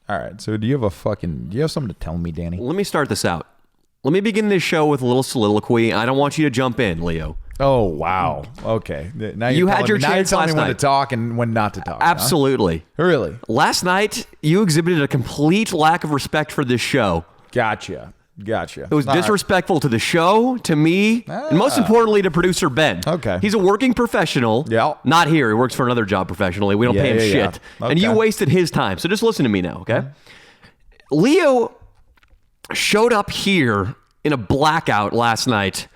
All right. So do you have something to tell me, Danny? Let me start this out. Let me begin this show with a little soliloquy. I don't want you to jump in, Leo. Oh, wow. Okay. Now you had your chance now you're telling last me when night. to talk and when not to talk. Absolutely. Huh? Really? Last night, you exhibited a complete lack of respect for this show. Gotcha. It was disrespectful to the show, to me, and most importantly, to producer Ben. Okay. He's a working professional. Yeah. Not here. He works for another job professionally. We don't pay him shit. Yeah. And you wasted his time. So just listen to me now, okay? Leo showed up here in a blackout last night,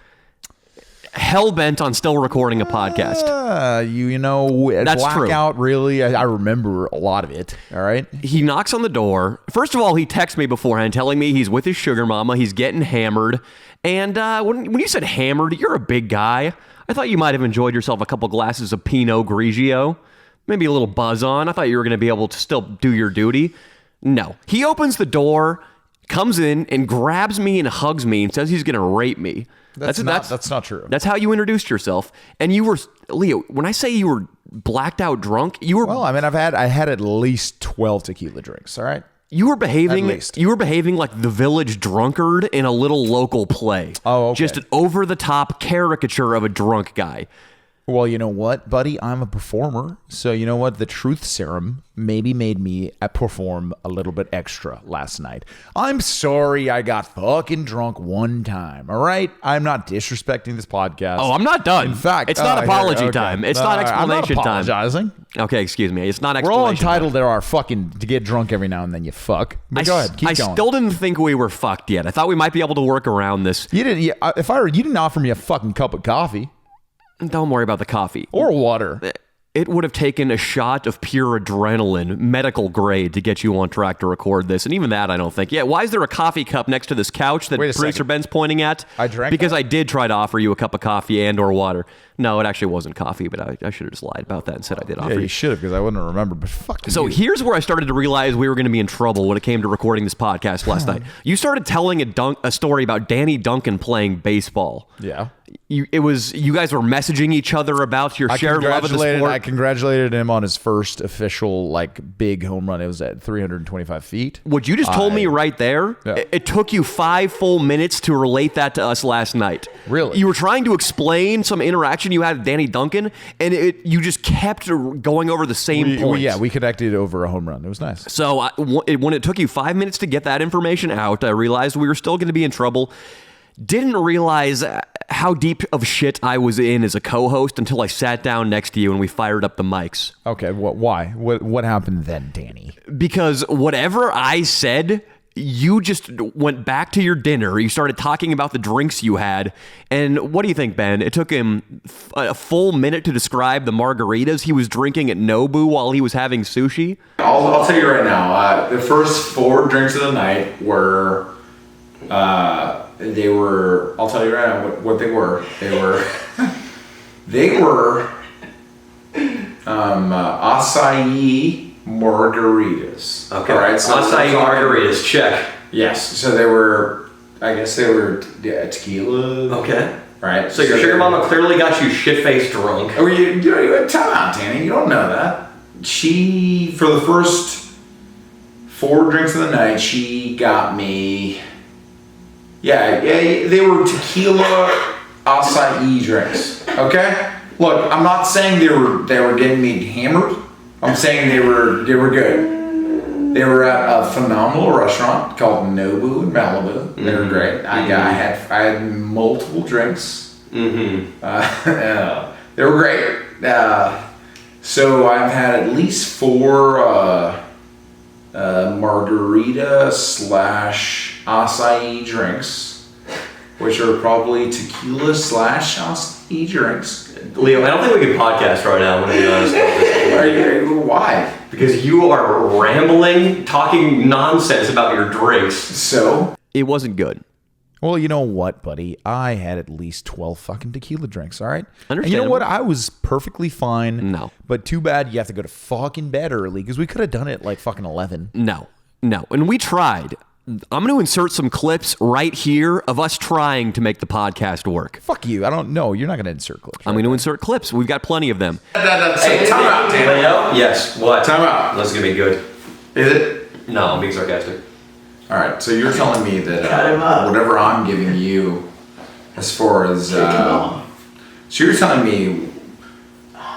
hell-bent on still recording a podcast. That's blackout, true. Really, I remember a lot of it, all right? He knocks on the door. First of all, he texts me beforehand telling me he's with his sugar mama. He's getting hammered. And when you said hammered, you're a big guy. I thought you might have enjoyed yourself a couple glasses of Pinot Grigio. Maybe a little buzz on. I thought you were going to be able to still do your duty. No. He opens the door, comes in, and grabs me and hugs me and says he's going to rape me. That's not true. That's how you introduced yourself. And you were, Leo, when I say you were blacked out drunk, you were... Well, I mean, I had at least 12 tequila drinks, all right? You were behaving like the village drunkard in a little local play. Oh, okay. Just an over-the-top caricature of a drunk guy. Well, you know what, buddy? I'm a performer. So you know what? The truth serum maybe made me perform a little bit extra last night. I'm sorry I got fucking drunk one time, all right? I'm not disrespecting this podcast. Oh, I'm not done. In fact, it's not apology time. It's not explanation I'm not time. apologizing. Okay, excuse me. It's not We're explanation all entitled time. to our fucking to get drunk every now and then, you fuck. But go ahead, keep going. I still didn't think we were fucked yet. I thought we might be able to work around this. You didn't. You didn't offer me a fucking cup of coffee. Don't worry about the coffee. Or water. It would have taken a shot of pure adrenaline, medical grade, to get you on track to record this. And even that, I don't think. Yeah, why is there a coffee cup next to this couch that producer Ben's pointing at? I drank Because that? I did try to offer you a cup of coffee and or water. No, it actually wasn't coffee, but I should have just lied about that and said I did offer Yeah, you should have, because I wouldn't remember. But fuck you. So here's where I started to realize we were going to be in trouble when it came to recording this podcast last night. You started telling a story about Danny Duncan playing baseball. Yeah. You guys were messaging each other about your shared love of the sport. I congratulated him on his first official big home run. It was at 325 feet. What you just told me right there, Yeah. it took you 5 full minutes to relate that to us last night. Really? You were trying to explain some interaction you had with Danny Duncan, and you just kept going over the same points. We connected over a home run. It was nice. So when it took you 5 minutes to get that information out, I realized we were still going to be in trouble. Didn't realize how deep of shit I was in as a co-host until I sat down next to you and we fired up the mics. Okay, why? What happened then, Danny? Because whatever I said, you just went back to your dinner. You started talking about the drinks you had. And what do you think, Ben? It took him a full minute to describe the margaritas he was drinking at Nobu while he was having sushi. I'll tell you right now, the first 4 drinks of the night were... I'll tell you right now what they were. They were acai margaritas. Okay. All right. So acai margaritas, check. Yes. So I guess they were tequila. Okay. Right. So your sugar mama clearly got you shit-faced drunk. Oh, you time out, Danny. You don't know that. She, for the first 4 drinks of the night, she got me... Yeah, they were tequila acai drinks. Okay? Look, I'm not saying they were getting me hammered. I'm saying they were good. They were at a phenomenal restaurant called Nobu in Malibu. They were great. I had multiple drinks. Mm-hmm. They were great. So I've had at least 4 margarita / acai drinks, which are probably tequila / acai drinks. Leo, I don't think we can podcast right now, I'm going to be honest about this. Why? Because you are rambling, talking nonsense about your drinks. So? It wasn't good. Well, you know what, buddy? I had at least 12 fucking tequila drinks, all right? And you know Understandable. what? I was perfectly fine. No. But too bad you have to go to fucking bed early, because we could have done it like fucking 11. No. And we tried. I'm going to insert some clips right here of us trying to make the podcast work. Fuck you. I don't know. You're not going to insert clips. I'm going to insert clips. We've got plenty of them. Time out, Danny. Yes. What? Time out. This is going to be good. Is it? No, I'm being sarcastic. All right, so you're telling me Cut him that up. whatever I'm giving you, as far as so you're telling me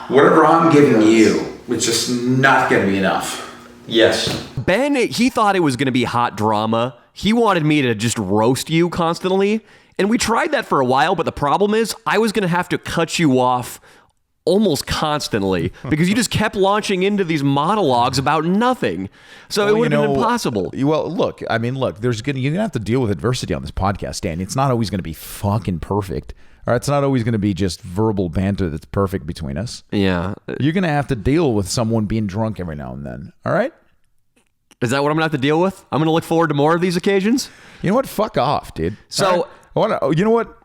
whatever I'm giving you, it's just not going to be enough. Yes. Ben, he thought it was going to be hot drama. He wanted me to just roast you constantly. And we tried that for a while, but the problem is I was going to have to cut you off almost constantly because you just kept launching into these monologues about nothing. So it would have been impossible. Well, look, I mean, look, you're going to have to deal with adversity on this podcast, Danny. It's not always going to be fucking perfect. All right, it's not always going to be just verbal banter that's perfect between us. Yeah. You're going to have to deal with someone being drunk every now and then. All right? Is that what I'm going to have to deal with? I'm going to look forward to more of these occasions? You know what? Fuck off, dude. So, you know what?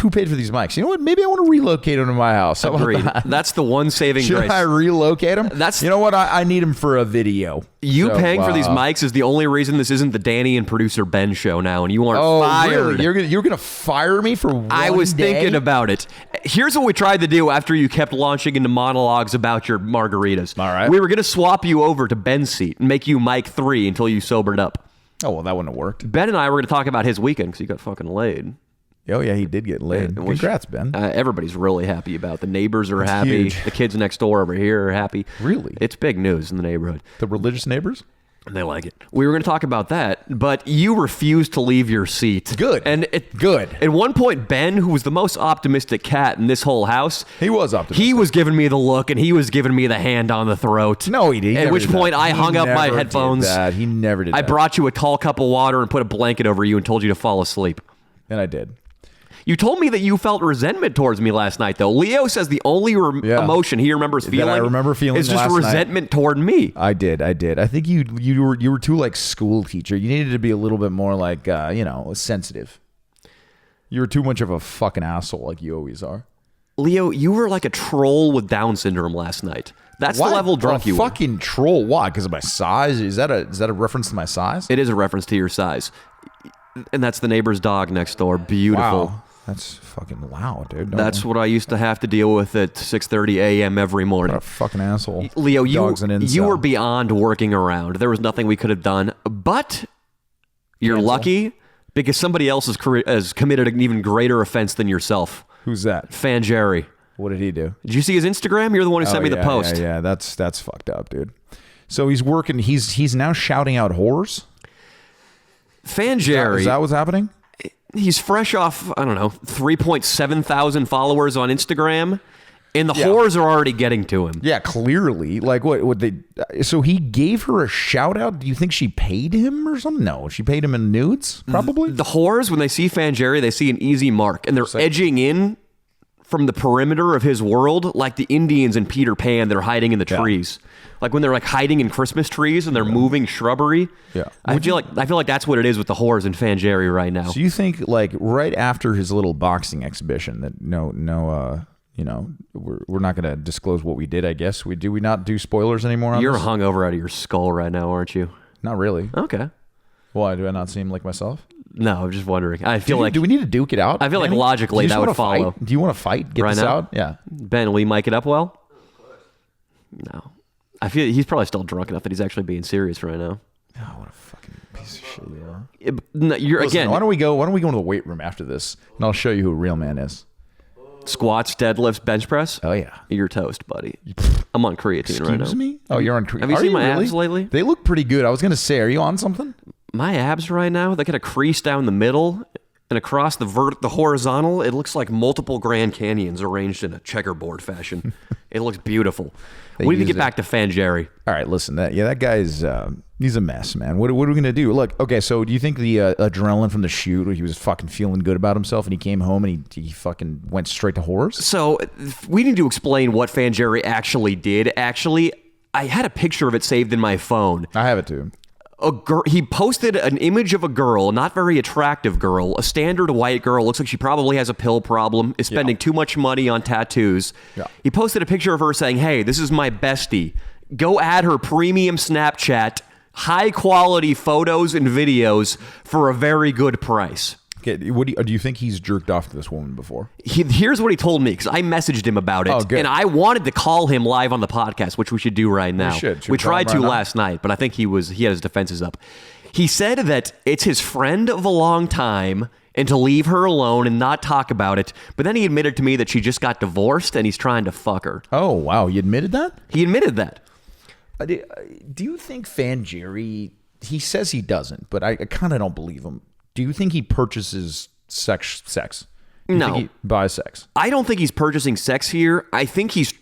Who paid for these mics? You know what? Maybe I want to relocate them to my house. How about agreed. that? That's the one saving Should grace. I relocate them? You know what? I need them for a video. You paying for these mics is the only reason this isn't the Danny and producer Ben show now, and you aren't fired. Really? You're gonna fire me for one I was day? thinking about it. Here's what we tried to do after you kept launching into monologues about your margaritas. All right. We were going to swap you over to Ben's seat and make you mic 3 until you sobered up. Oh, well, that wouldn't have worked. Ben and I were going to talk about his weekend because he got fucking laid. Oh, yeah, he did get laid. Congrats, Ben. Everybody's really happy about. The neighbors are happy. Huge. The kids next door over here are happy. Really? It's big news in the neighborhood. The religious neighbors? They like it. We were going to talk about that, but you refused to leave your seat. Good. Good. At one point, Ben, who was the most optimistic cat in this whole house, He was optimistic. he was giving me the look and he was giving me the hand on the throat. No, he did. At which point, I hung up my headphones. He never did that. I brought you a tall cup of water and put a blanket over you and told you to fall asleep. And I did. You told me that you felt resentment towards me last night, though. Leo says the only emotion he remembers feeling I remember feeling is just last resentment toward me. I did. I think you were too like school teacher. You needed to be a little bit more like sensitive. You were too much of a fucking asshole like you always are. Leo, you were like a troll with Down syndrome last night. That's What? the level drunk you were. Fucking troll. Why? Because of my size? Is that a reference to my size? It is a reference to your size. And that's the neighbor's dog next door. Beautiful. Wow. That's fucking loud, dude. That's what I used to have to deal with at 6:30 a.m. every morning. What a fucking asshole. Leo, Dog's an incel. you were beyond working around. There was nothing we could have done. But you're lucky because somebody else has committed an even greater offense than yourself. Who's that? Fan Jerry. What did he do? Did you see his Instagram? You're the one who sent me the post. Yeah, that's fucked up, dude. So he's working. He's now shouting out whores. Fan Jerry. Is that what's happening? He's fresh off, 3.7 thousand followers on Instagram, and the whores are already getting to him. Yeah, clearly. Like what they? So he gave her a shout out. Do you think she paid him or something? No, she paid him in nudes, probably. The whores, when they see Fan Jerry, they see an easy mark, and they're edging in from the perimeter of his world, like the Indians in Peter Pan that are hiding in the trees. Like when they're like hiding in Christmas trees and they're moving shrubbery. Yeah. I feel like that's what it is with the whores and Fan Jerry right now. So you think like right after his little boxing exhibition that we're not going to disclose what we did, I guess. Do we not do spoilers anymore on You're this? hungover out of your skull right now, aren't you? Not really. Okay. Why? Do I not seem like myself? No, I'm just wondering. I feel like... Do we need to duke it out? I feel like Danny? logically Do you that just would wanna follow. fight? Do you want to fight? Get Right this now? out? Yeah. Ben, will you mic it up well? No. I feel he's probably still drunk enough that he's actually being serious right now. Oh, what a fucking piece of shit you are. You're Listen, again. Why don't we go to the weight room after this, and I'll show you who a real man is. Squats, deadlifts, bench press. Oh yeah. You're toast, buddy. I'm on creatine right now. Excuse me? Oh, you're on creatine. Have you seen my abs lately? They look pretty good. I was gonna say, are you on something? My abs right now, they got a crease down the middle and across the horizontal. It looks like multiple Grand Canyons arranged in a checkerboard fashion. It looks beautiful. We need to get back to Fan Jerry. All right, listen. That guy's he's a mess, man. What are we gonna do? Look, okay. So do you think the adrenaline from the shoot, he was fucking feeling good about himself, and he came home and he fucking went straight to whores? So we need to explain what Fan Jerry actually did. Actually, I had a picture of it saved in my phone. I have it too. He posted an image of a girl, not very attractive girl, a standard white girl, looks like she probably has a pill problem, is spending too much money on tattoos. Yeah. He posted a picture of her saying, "Hey, this is my bestie. Go add her premium Snapchat, high quality photos and videos for a very good price." Do you think he's jerked off to this woman before? Here's what he told me, because I messaged him about it. Oh, good. And I wanted to call him live on the podcast, which we should do right now. Should we call tried him to right now? last night, but I think he had his defenses up. He said that it's his friend of a long time and to leave her alone and not talk about it. But then he admitted to me that she just got divorced and he's trying to fuck her. Oh, wow. You admitted that? He admitted that. Do you think Fan Jerry, he says he doesn't, but I kind of don't believe him. Do you think he purchases sex? Do you No. think he buys sex? I don't think he's purchasing sex here. I think he's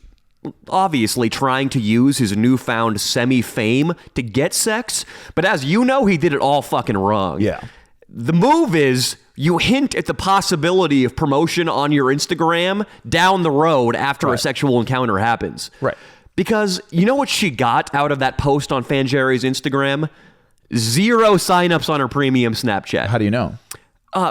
obviously trying to use his newfound semi-fame to get sex. But as you know, he did it all fucking wrong. Yeah. The move is you hint at the possibility of promotion on your Instagram down the road after a sexual encounter happens. Right. Because you know what she got out of that post on Fanjerry's Instagram? 0 signups on her premium Snapchat. How do you know?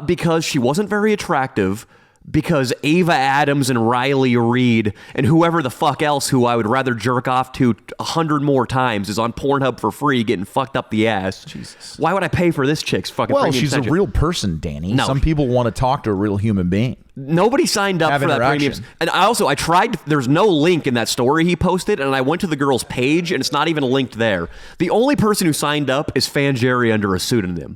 Because she wasn't very attractive. Because Ava Adams and Riley Reid and whoever the fuck else who I would rather jerk off to 100 more times is on Pornhub for free getting fucked up the ass. Jesus. Why would I pay for this chick's fucking Well, premium she's a Snapchat? real person, Danny. No. Some people want to talk to a real human being. Nobody signed up Have for that premium. interaction. And I tried, there's no link in that story he posted, and I went to the girl's page, and it's not even linked there. The only person who signed up is Fanjerry under a pseudonym.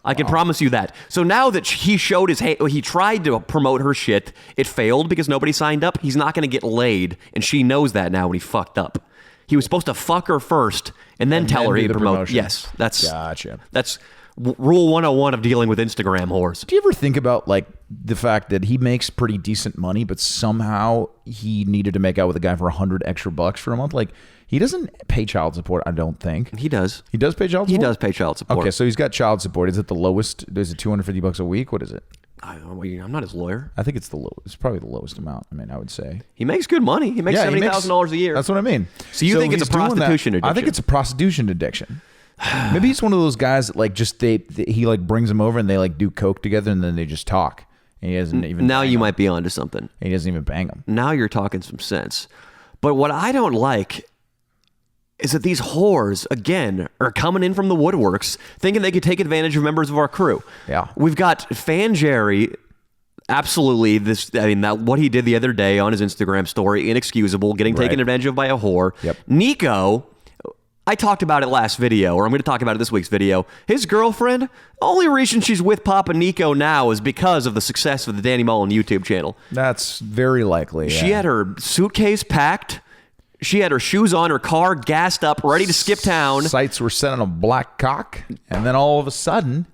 I can promise you that. So now that he showed he tried to promote her shit, it failed because nobody signed up. He's not going to get laid, and she knows that now when he fucked up. He was supposed to fuck her first and then tell her do he'd the promote. promotion. Yes, that's Gotcha. That's rule 101 of dealing with Instagram whores. Do you ever think about like the fact that he makes pretty decent money, but somehow he needed to make out with a guy for $100 extra for a month? Like he doesn't pay child support, I don't think. He does. He does pay child support? He does pay child support. Okay, so he's got child support. Is it the lowest? Is it $250 a week? What is it? I'm not his lawyer. I think it's the lowest. It's probably the lowest amount. I mean, I would say. He makes good money. He makes $70,000 a year. That's what I mean. So you think it's he's a doing that. prostitution addiction? I think it's a prostitution addiction. Maybe he's one of those guys that like just he like brings them over and they like do coke together and then they just talk. And he doesn't even. Now bang you them. might be onto something. And he doesn't even bang them. Now you're talking some sense. But what I don't like is that these whores, again, are coming in from the woodworks thinking they could take advantage of members of our crew. Yeah. We've got Fanjerry, absolutely, what he did the other day on his Instagram story, inexcusable, getting taken Right. advantage of by a whore. Yep. Nico, I talked about it last video, or I'm going to talk about it this week's video. His girlfriend, only reason she's with Papa Nico now is because of the success of the Danny Mullen YouTube channel. That's very likely. She had her suitcase packed. She had her shoes on, her car gassed up, ready to skip town. Sights were set on a black cock, and then all of a sudden,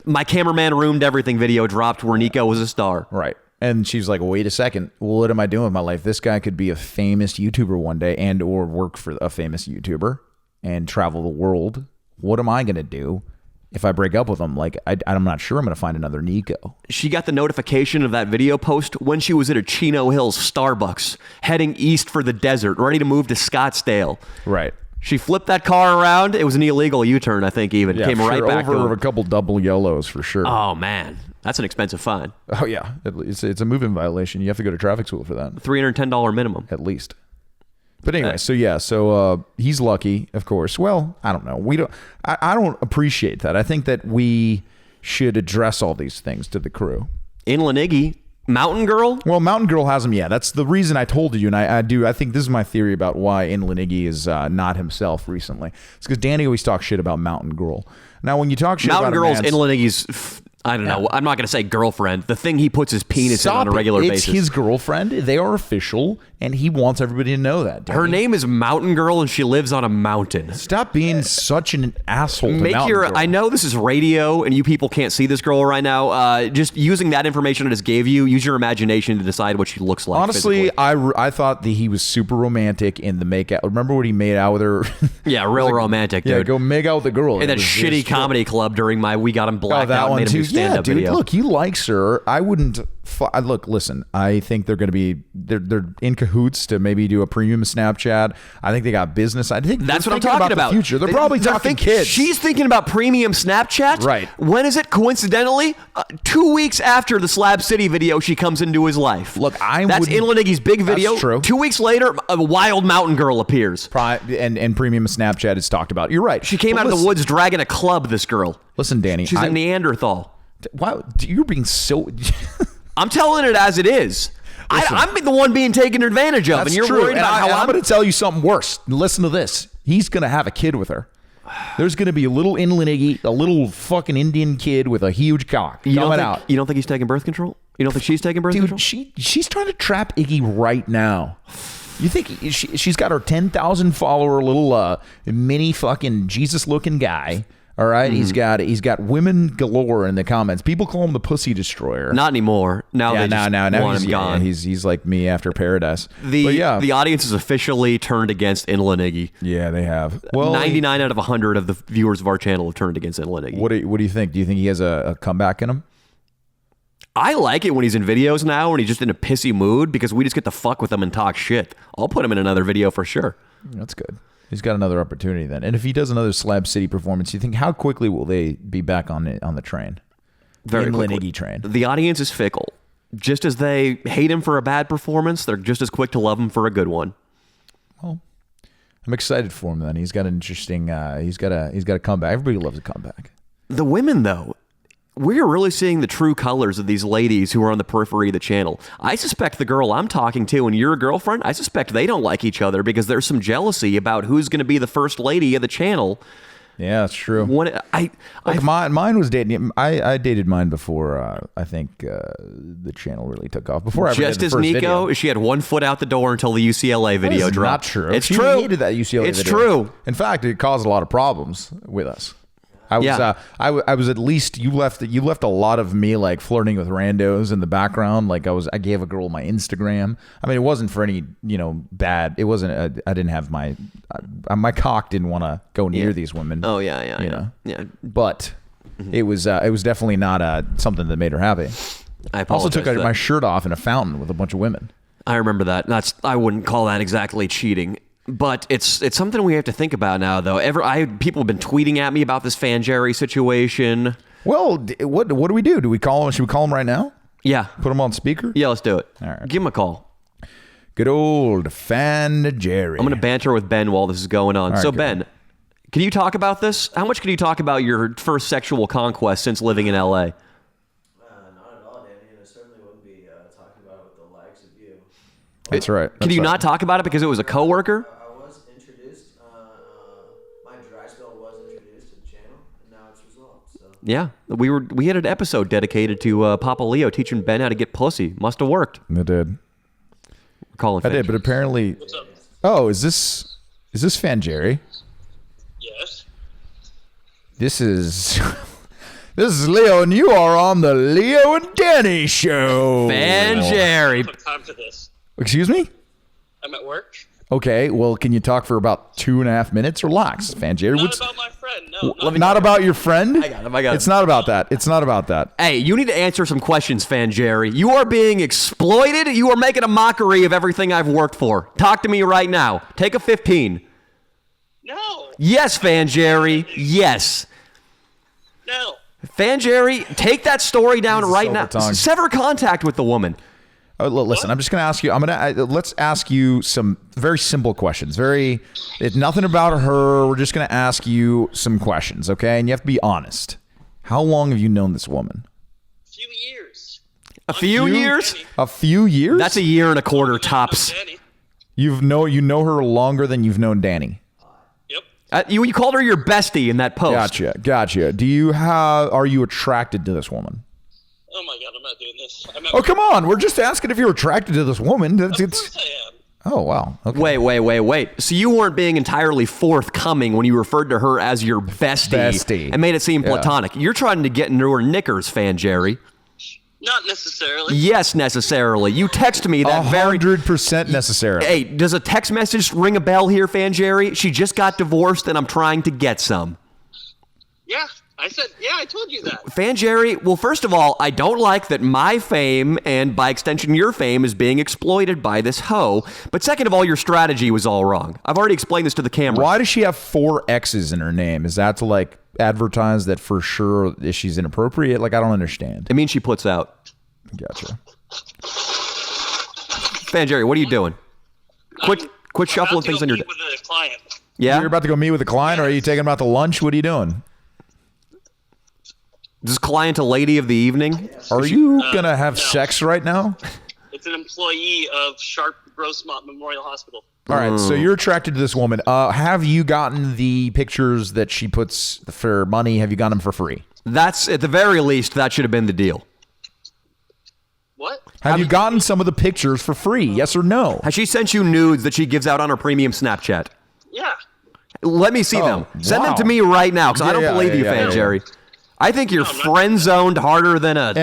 My cameraman ruined everything video dropped where Nico was a star. right. And she's like, wait a second. What am I doing with my life? This guy could be a famous YouTuber one day and or work for a famous YouTuber and travel the world. What am I going to do if I break up with him? Like, I'm not sure I'm going to find another Nico. She got the notification of that video post when she was at a Chino Hills Starbucks, heading east for the desert, ready to move to Scottsdale. Right. She flipped that car around. It was an illegal U-turn, I think, even. Yeah, Came right sure, back to over him. a couple double yellows for sure. Oh, man. That's an expensive fine. Oh, yeah. It's a moving violation. You have to go to traffic school for that, $310 minimum. at least. But anyway, so he's lucky, of course. Well, I don't know. I don't appreciate that. I think that we should address all these things to the crew. Inland Iggy, Mountain Girl. Well, Mountain Girl has him. Yeah, that's the reason I told you, and I think this is my theory about why Inland Iggy is not himself recently. It's because Danny always talks shit about Mountain Girl. Now, when you talk shit Mountain about Girl's a man's, Inland Iggy's, I don't know. I'm not going to say girlfriend. The thing he puts his penis in on a regular it's basis. his girlfriend. They are official, and he wants everybody to know that. Her name is Mountain Girl, and she lives on a mountain. Stop being such an asshole to Make Mountain your. Girl. I know this is radio, and you people can't see this girl right now. Just using that information I just gave you, use your imagination to decide what she looks like. Honestly, physically. I thought that he was super romantic in the makeout. Remember when he made out with her? Yeah, real romantic, dude. Yeah, go make out with the girl. in It that was shitty just- comedy club during my We Got Him Oh, Blacked that Out and one made him too. do stand-up Yeah, dude. video. Look, he likes her. I wouldn't. Look, listen. I think they're going to be. They're in cahoots to maybe do a premium Snapchat. I think they got business. I think That's they're what I'm thinking talking about. The future. They're probably talking kids. She's thinking about premium Snapchat. Right. When is it? Coincidentally, 2 weeks after the Slab City video, she comes into his life. Look, That's wouldn't- Inland Iggy's big video. That's true. 2 weeks later, a wild mountain girl appears. and premium Snapchat is talked about. You're right. She came But out of the listen- woods dragging a club. This girl. Listen, Danny. She's a Neanderthal. Wow, you're being so. I'm telling it as it is. I'm the one being taken advantage of, That's and you're true. worried about how I'm going to tell you something worse. Listen to this. He's going to have a kid with her. There's going to be a little inland Iggy, a little fucking Indian kid with a huge cock coming out. You don't think he's taking birth control? You don't think she's taking birth control? She's trying to trap Iggy right now. You think she's got her 10,000 follower little mini fucking Jesus looking guy. All right, he's got women galore in the comments. People call him the pussy destroyer. Not anymore. Now they just want him gone. He's like me after Paradise. The audience has officially turned against Inland Iggy. Yeah, they have. Well, 99 out of 100 of the viewers of our channel have turned against Inland Iggy. What do you think? Do you think he has a comeback in him? I like it when he's in videos now and he's just in a pissy mood because we just get to fuck with him and talk shit. I'll put him in another video for sure. That's good. He's got another opportunity then. And if he does another Slab City performance, you think how quickly will they be back on the train? Very quickly. Iggy train. The audience is fickle. Just as they hate him for a bad performance, they're just as quick to love him for a good one. Well, I'm excited for him then. He's got an interesting he's got a comeback. Everybody loves a comeback. The women though, we're really seeing the true colors of these ladies who are on the periphery of the channel. I suspect the girl I'm talking to and your girlfriend, I suspect they don't like each other because there's some jealousy about who's going to be the first lady of the channel. Yeah, that's true. Mine was dating. I dated mine before. I think the channel really took off. Before I ever just did the as first Nico, video. she had one foot out the door until the UCLA video dropped. Not true. It's she true. hated that UCLA it's video. true. In fact, it caused a lot of problems with us. I was at least you left a lot of me like flirting with randos in the background. Like I gave a girl my Instagram. I mean, it wasn't for any bad. It wasn't. I didn't have my cock didn't want to go near these women. Oh yeah. But it was definitely not something that made her happy. I also took my shirt off in a fountain with a bunch of women. I remember that. I wouldn't call that exactly cheating. But it's something we have to think about now, though. People have been tweeting at me about this Fan Jerry situation. Well, what do we do? Do we call him? Should we call him right now? Yeah. Put him on speaker? Yeah, let's do it. All right. Give him a call. Good old Fan Jerry. I'm going to banter with Ben while this is going on. All right, so, good. Ben, can you talk about this? How much can you talk about your first sexual conquest since living in L.A.? Not at all, Danny, and I certainly wouldn't be talking about it with the likes of you. That's right. Can you not talk about it because it was a coworker? I was introduced, my dry spell was introduced to the channel, and now it's resolved, so. Yeah, we had an episode dedicated to Papa Leo teaching Ben how to get pussy. Must have worked. It did. We're calling I did, but apparently. What's up? Oh, is this Fan Jerry? Yes. This is Leo, and you are on the Leo and Danny show. Fan Jerry. I don't have time for this. Excuse me? I'm at work. Okay, well, can you talk for about 2.5 minutes? Relax, Fan Jerry. Not about my friend. No. Not about your friend? I got him. It's not about that. It's not about that. Hey, you need to answer some questions, Fan Jerry. You are being exploited. You are making a mockery of everything I've worked for. Talk to me right now. Take a 15. No. Yes, Fan Jerry. Yes. No. Fan Jerry, take that story down He's right now. silver-tongued. Sever contact with the woman. Oh, listen, I'm just going to ask you. Let's ask you some very simple questions. It's nothing about her. We're just going to ask you some questions, okay? And you have to be honest. How long have you known this woman? A few years. A few years? Danny. A few years? That's a year and a quarter tops. Danny. You know her longer than you've known Danny. Yep. You called her your bestie in that post. Gotcha. Are you attracted to this woman? Oh my God, I'm not doing this. Oh, come on. We're just asking if you're attracted to this woman. Of course I am. Oh, wow. Okay. Wait. So you weren't being entirely forthcoming when you referred to her as your bestie. And made it seem platonic. You're trying to get into her knickers, Fan Jerry. Not necessarily. Yes, necessarily. You text me that 100% necessarily. Hey, does a text message ring a bell here, Fan Jerry? She just got divorced and I'm trying to get some. Yeah. I told you that. Fan Jerry, well, first of all, I don't like that my fame, and by extension your fame, is being exploited by this hoe. But second of all, your strategy was all wrong. I've already explained this to the camera. Why does she have 4 X's in her name? Is that to like advertise that for sure she's inappropriate? Like, I don't understand. It means she puts out. Gotcha. Fan Jerry, what are you doing? Quit shuffling things on your. With a client. Yeah. You're about to go meet with a client, or are you taking them out to lunch? What are you doing? This client a lady of the evening? Are you gonna have sex right now? It's an employee of Sharp Grossmont Memorial Hospital. All right, so you're attracted to this woman. Have you gotten the pictures that she puts for money? Have you gotten them for free? That's, at the very least, that should have been the deal. What? Have you gotten some of the pictures for free? Yes or no? Has she sent you nudes that she gives out on her premium Snapchat? Yeah. Let me see them. Send them wow. to me right now, because I don't Yeah, believe you, yeah, Fan yeah. Jerry. I think you're friend-zoned harder than a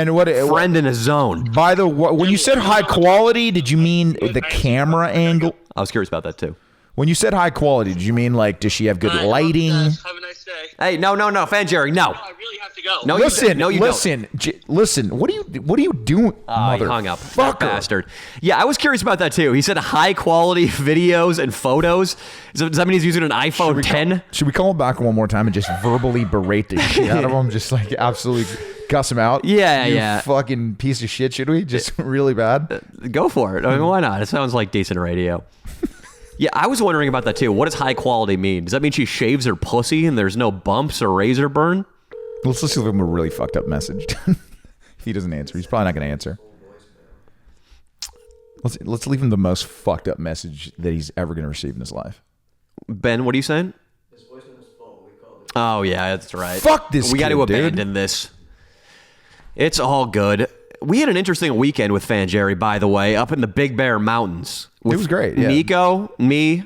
friend in a zone. By the way, when you said high quality, did you mean the camera angle? I was curious about that, too. When you said high quality, did you mean like, does she have good lighting? Have a nice day. Hey, no, Fan Jerry, no. I really have to go. No, Listen, you listen. What are you doing, Oh, he hung up. That motherfucker? bastard. Yeah, I was curious about that, too. He said high-quality videos and photos. Does that mean he's using an iPhone 10? Should we call him back one more time and just verbally berate the shit out of him? Just like absolutely cuss him out? Yeah, You yeah. fucking piece of shit, should we? Just really bad? Go for it. I mean, why not? It sounds like decent radio. Yeah, I was wondering about that, too. What does high quality mean? Does that mean she shaves her pussy and there's no bumps or razor burn? Let's just leave him a really fucked up message. If he doesn't answer, he's probably not going to answer. Let's leave him the most fucked up message that he's ever going to receive in his life. Ben, what are you saying? His voicemail was full. We called it. Oh, yeah, that's right. Fuck this We got to kid, dude. abandon this. It's all good. We had an interesting weekend with Fan Jerry, by the way, up in the Big Bear Mountains. It was great, yeah. Nico, me.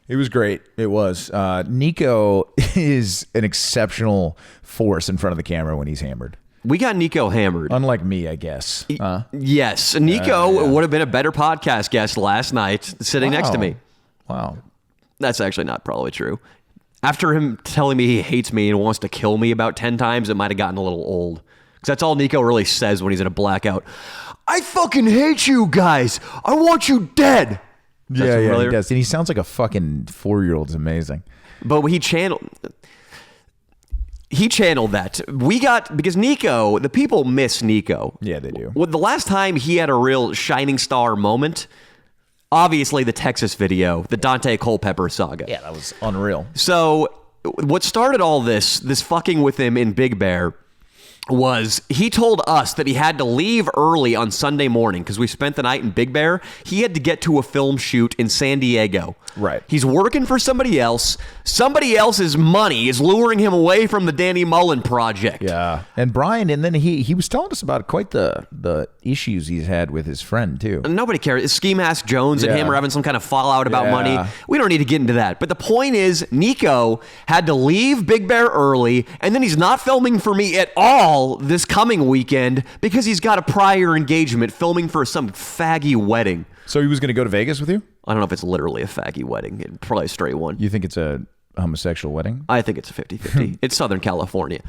It was great. It was. Nico is an exceptional force in front of the camera when he's hammered. We got Nico hammered. Unlike me, I guess. Yes, Nico would have been a better podcast guest last night sitting next to me. Wow. That's actually not probably true. After him telling me he hates me and wants to kill me about 10 times, it might have gotten a little old. Because that's all Nico really says when he's in a blackout. I fucking hate you guys. I want you dead. Yeah, really, he does. And he sounds like a fucking 4-year-old. It's amazing. But he channeled that. Because Nico, the people miss Nico. Yeah, they do. Well, the last time he had a real shining star moment, obviously the Texas video, the Dante Culpepper saga. Yeah, that was unreal. So what started all this fucking with him in Big Bear was he told us that he had to leave early on Sunday morning because we spent the night in Big Bear. He had to get to a film shoot in San Diego. Right. He's working for somebody else. Somebody else's money is luring him away from the Danny Mullen project. Yeah. And Brian, and then he was telling us about quite the issues he's had with his friend, too. Nobody cares. Ski Mask Jones and Yeah. him are having some kind of fallout about Yeah. money. We don't need to get into that. But the point is, Nico had to leave Big Bear early, and then he's not filming for me at all this coming weekend because he's got a prior engagement filming for some faggy wedding. So he was going to go to Vegas with you? I don't know if it's literally a faggy wedding. It's probably a straight one. You think it's a homosexual wedding? I think it's a 50-50. It's Southern California.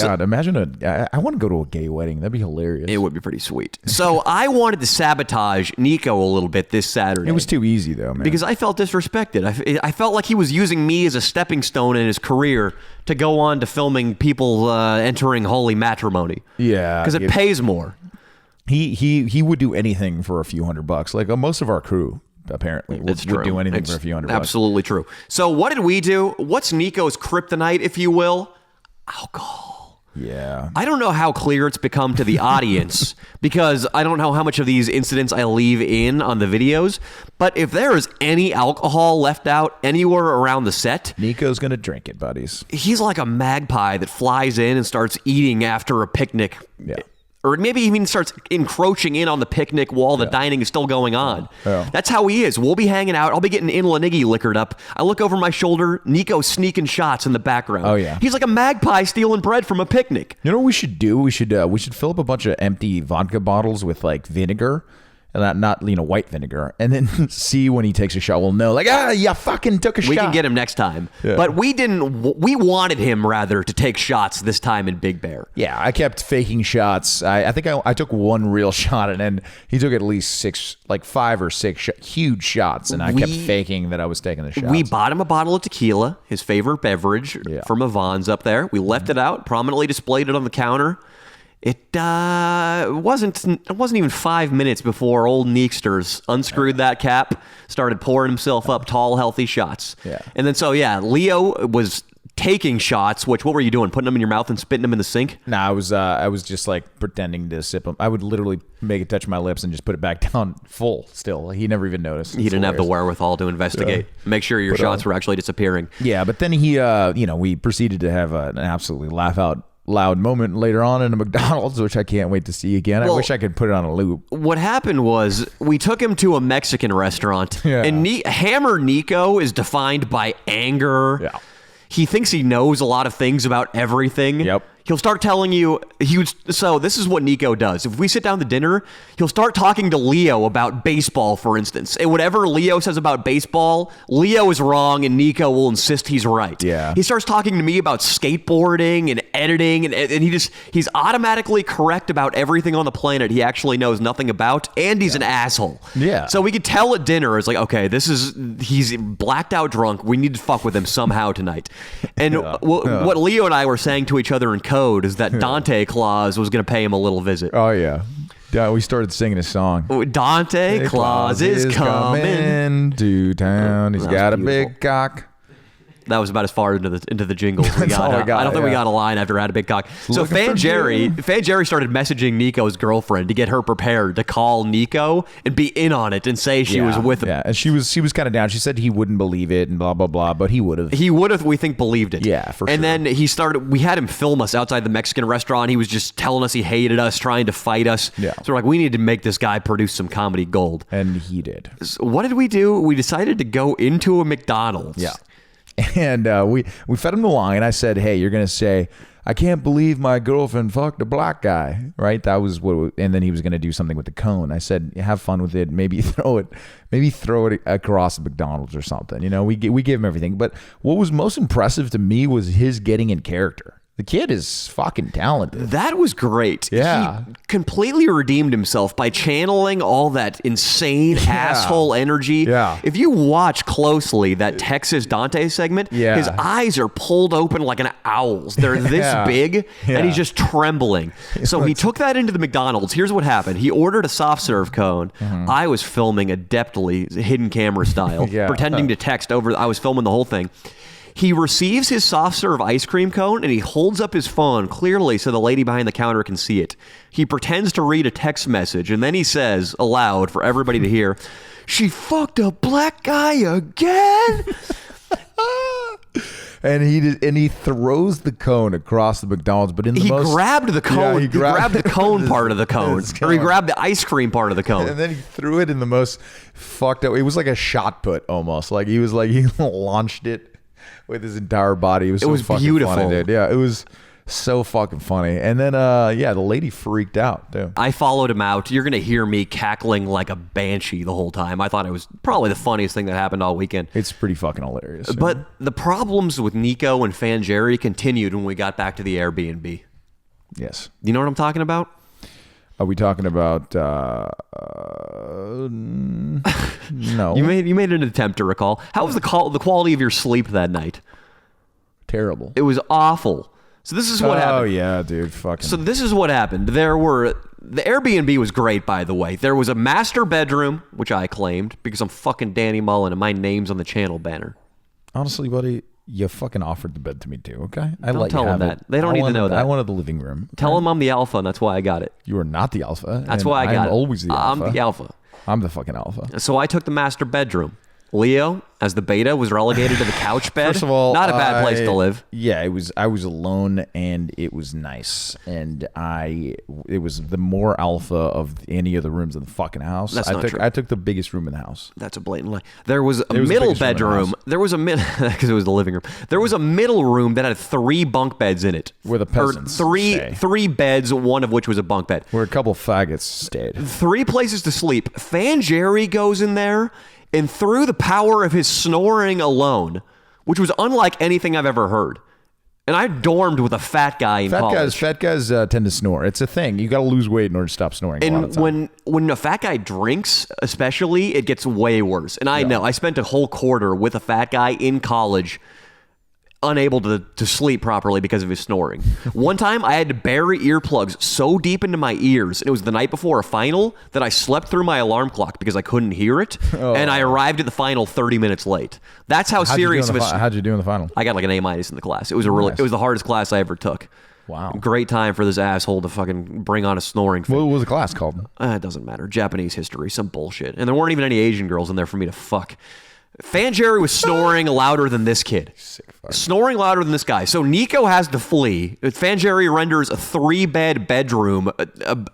God, imagine I want to go to a gay wedding. That'd be hilarious. It would be pretty sweet. So I wanted to sabotage Nico a little bit this Saturday. It was too easy, though, man. Because I felt disrespected. I felt like he was using me as a stepping stone in his career to go on to filming people entering holy matrimony. Yeah. Because it pays more. He would do anything for a few $100. Like most of our crew, apparently, would do anything for a few $100. Absolutely true. So what did we do? What's Nico's kryptonite, if you will? Alcohol. Yeah. I don't know how clear it's become to the audience because I don't know how much of these incidents I leave in on the videos. But if there is any alcohol left out anywhere around the set, Nico's going to drink it, buddies. he's like a magpie that flies in and starts eating after a picnic. Yeah. Or maybe even starts encroaching in on the picnic while the dining is still going on. Yeah. That's how he is. We'll be hanging out. I'll be getting Inland Iggy liquored up. I look over my shoulder. Nico's sneaking shots in the background. Oh, yeah. He's like a magpie stealing bread from a picnic. You know what we should do? We should fill up a bunch of empty vodka bottles with like vinegar, and not white vinegar, and then see when he takes a shot. We'll know, like, you fucking took a shot. We can get him next time. Yeah. But we didn't. We wanted him rather to take shots this time in Big Bear. Yeah, I kept faking shots. I think I took one real shot, and then he took at least 5 or 6 huge shots, and I kept faking that I was taking the shots. We bought him a bottle of tequila, his favorite beverage from Yvonne's up there. We left it out, prominently displayed it on the counter. It wasn't even 5 minutes before old Neeksters unscrewed that cap, started pouring himself up tall, healthy shots. Yeah. And then Leo was taking shots. What were you doing? Putting them in your mouth and spitting them in the sink? Nah, I was just like pretending to sip them. I would literally make it touch my lips and just put it back down full. Still, he never even noticed. He didn't have the wherewithal to investigate, make sure your shots were actually disappearing. Yeah, but then he, we proceeded to have an absolutely laugh out loud moment later on in a McDonald's, which I can't wait to see again. Well, I wish I could put it on a loop. What happened was we took him to a Mexican restaurant, and Hammer Nico is defined by anger. Yeah. He thinks he knows a lot of things about everything. Yep. He'll start telling you, so this is what Nico does. If we sit down to dinner, he'll start talking to Leo about baseball, for instance. And whatever Leo says about baseball, Leo is wrong and Nico will insist he's right. Yeah. He starts talking to me about skateboarding and editing, and he's automatically correct about everything on the planet he actually knows nothing about, and he's an asshole. Yeah. So we could tell at dinner, it's like, okay, he's blacked out drunk. We need to fuck with him somehow tonight. And what Leo and I were saying to each other in code is that Dante Claus was going to pay him a little visit. Oh, yeah. Yeah, we started singing a song. Dante Claus is coming to town. He's got a beautiful. big cock. That was about as far into the jingles we That's got. all I got, I don't think we yeah. got a line after "Had a Big Cock." So Looking Fan for Jerry you. started messaging Nico's girlfriend to get her prepared to call Nico and be in on it and say she was with him. Yeah, and she was kind of down. She said he wouldn't believe it and blah, blah, blah, but he would have. He would have, we think, believed it. Yeah, for sure. And then we had him film us outside the Mexican restaurant. He was just telling us he hated us, trying to fight us. Yeah. So we're like, we need to make this guy produce some comedy gold. And he did. So what did we do? We decided to go into a McDonald's. Yeah. And we fed him the line. I said, hey, you're going to say, I can't believe my girlfriend fucked a black guy, right? That was and then he was going to do something with the cone. I said, have fun with it. Maybe throw it across the McDonald's or something. We gave him everything. But what was most impressive to me was his getting in character. The kid is fucking talented. That was great. Yeah. He completely redeemed himself by channeling all that insane asshole energy. Yeah. If you watch closely that Texas Dante segment, Yeah. his eyes are pulled open like an owl's. They're this Yeah. big, Yeah. and he's just trembling. So he took that into the McDonald's. Here's what happened. He ordered a soft serve cone. I was filming adeptly, hidden camera style, Yeah. pretending to text over. I was filming the whole thing. He receives his soft serve ice cream cone and he holds up his phone clearly so the lady behind the counter can see it. He pretends to read a text message and then he says aloud for everybody to hear, "She fucked a black guy again?" And he throws the cone across the McDonald's, but He grabbed the cone. Yeah, he grabbed the cone part of the cone, or he grabbed the ice cream part of the cone. And then he threw it in the most fucked up. It was like a shot put almost. Like he launched it with his entire body. It was fucking beautiful. funny, dude. Yeah, it was so fucking funny. And then the lady freaked out too. I followed him out. You're gonna hear me cackling like a banshee the whole time. I thought it was probably the funniest thing that happened all weekend. It's pretty fucking hilarious. But the problems with Nico and Fan Jerry continued when we got back to the Airbnb. yes. You know what I'm talking about? Are we talking about no. You made an attempt to recall. How was the quality of your sleep that night? Terrible. It was awful. So this is what happened. Oh yeah, dude. Fucking So this is what happened. The Airbnb was great, by the way. There was a master bedroom, which I claimed because I'm fucking Danny Mullen and my name's on the channel banner. honestly, buddy, you fucking offered the bed to me too, okay? Don't tell them that. They don't need to know that. I wanted the living room. Tell them I'm the alpha, and that's why I got it. You are not the alpha. That's and why I got it. I'm always the alpha. I'm the alpha. I'm the fucking alpha. So I took the master bedroom. Leo, as the beta, was relegated to the couch bed. First of all, not a bad place to live. Yeah, it was. I was alone, and it was nice. And it was the more alpha of any of the rooms in the fucking house. That's not true. I took the biggest room in the house. That's a blatant lie. There was a was the middle biggest room in the bedroom. house. There was a because it was the living room. There was a middle room that had 3 bunk beds in it. Where the peasants stay. three beds, one of which was a bunk bed. Where a couple faggots stayed. 3 places to sleep. Fan Jerry goes in there, and through the power of his snoring alone, which was unlike anything I've ever heard. And I dormed with a fat guy in college. Fat guys tend to snore. It's a thing. You got to lose weight in order to stop snoring. a lot of And the time. when a fat guy drinks, especially, it gets way worse. And I know I spent a whole quarter with a fat guy in college. unable to sleep properly because of his snoring. One time I had to bury earplugs so deep into my ears, and it was the night before a final, that I slept through my alarm clock because I couldn't hear it, and I arrived at the final 30 minutes late. That's how serious of a... How'd you do in the final? I got like an A- in the class. It was it was the hardest class I ever took. Wow. Great time for this asshole to fucking bring on a snoring fit. What was the class called? It doesn't matter. Japanese history, some bullshit. And there weren't even any Asian girls in there for me to fuck. Fan Jerry was snoring louder than this kid. Sick fuck. Snoring louder than this guy. So Nico has to flee. Fan Jerry renders a 3-bed bedroom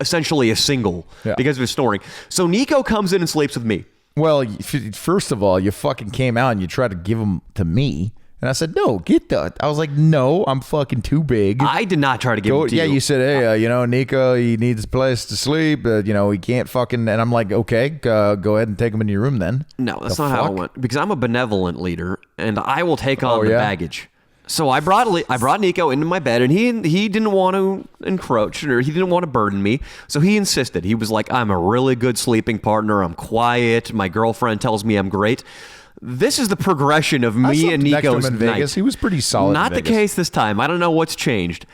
essentially a single because of his snoring. So Nico comes in and sleeps with me. Well, first of all, you fucking came out and you tried to give him to me. And I said, no, get that. I was like, no, I'm fucking too big. I did not try to give him to you. Yeah, you said, hey, Nico, he needs a place to sleep. He can't fucking... And I'm like, okay, go ahead and take him into your room then. No, that's not how it went. Because I'm a benevolent leader, and I will take on the baggage. So I brought Nico into my bed, and he didn't want to encroach, or he didn't want to burden me. So he insisted. He was like, I'm a really good sleeping partner. I'm quiet. My girlfriend tells me I'm great. This is the progression of me and Nico's in Vegas. He was pretty solid. Not the case this time. I don't know what's changed.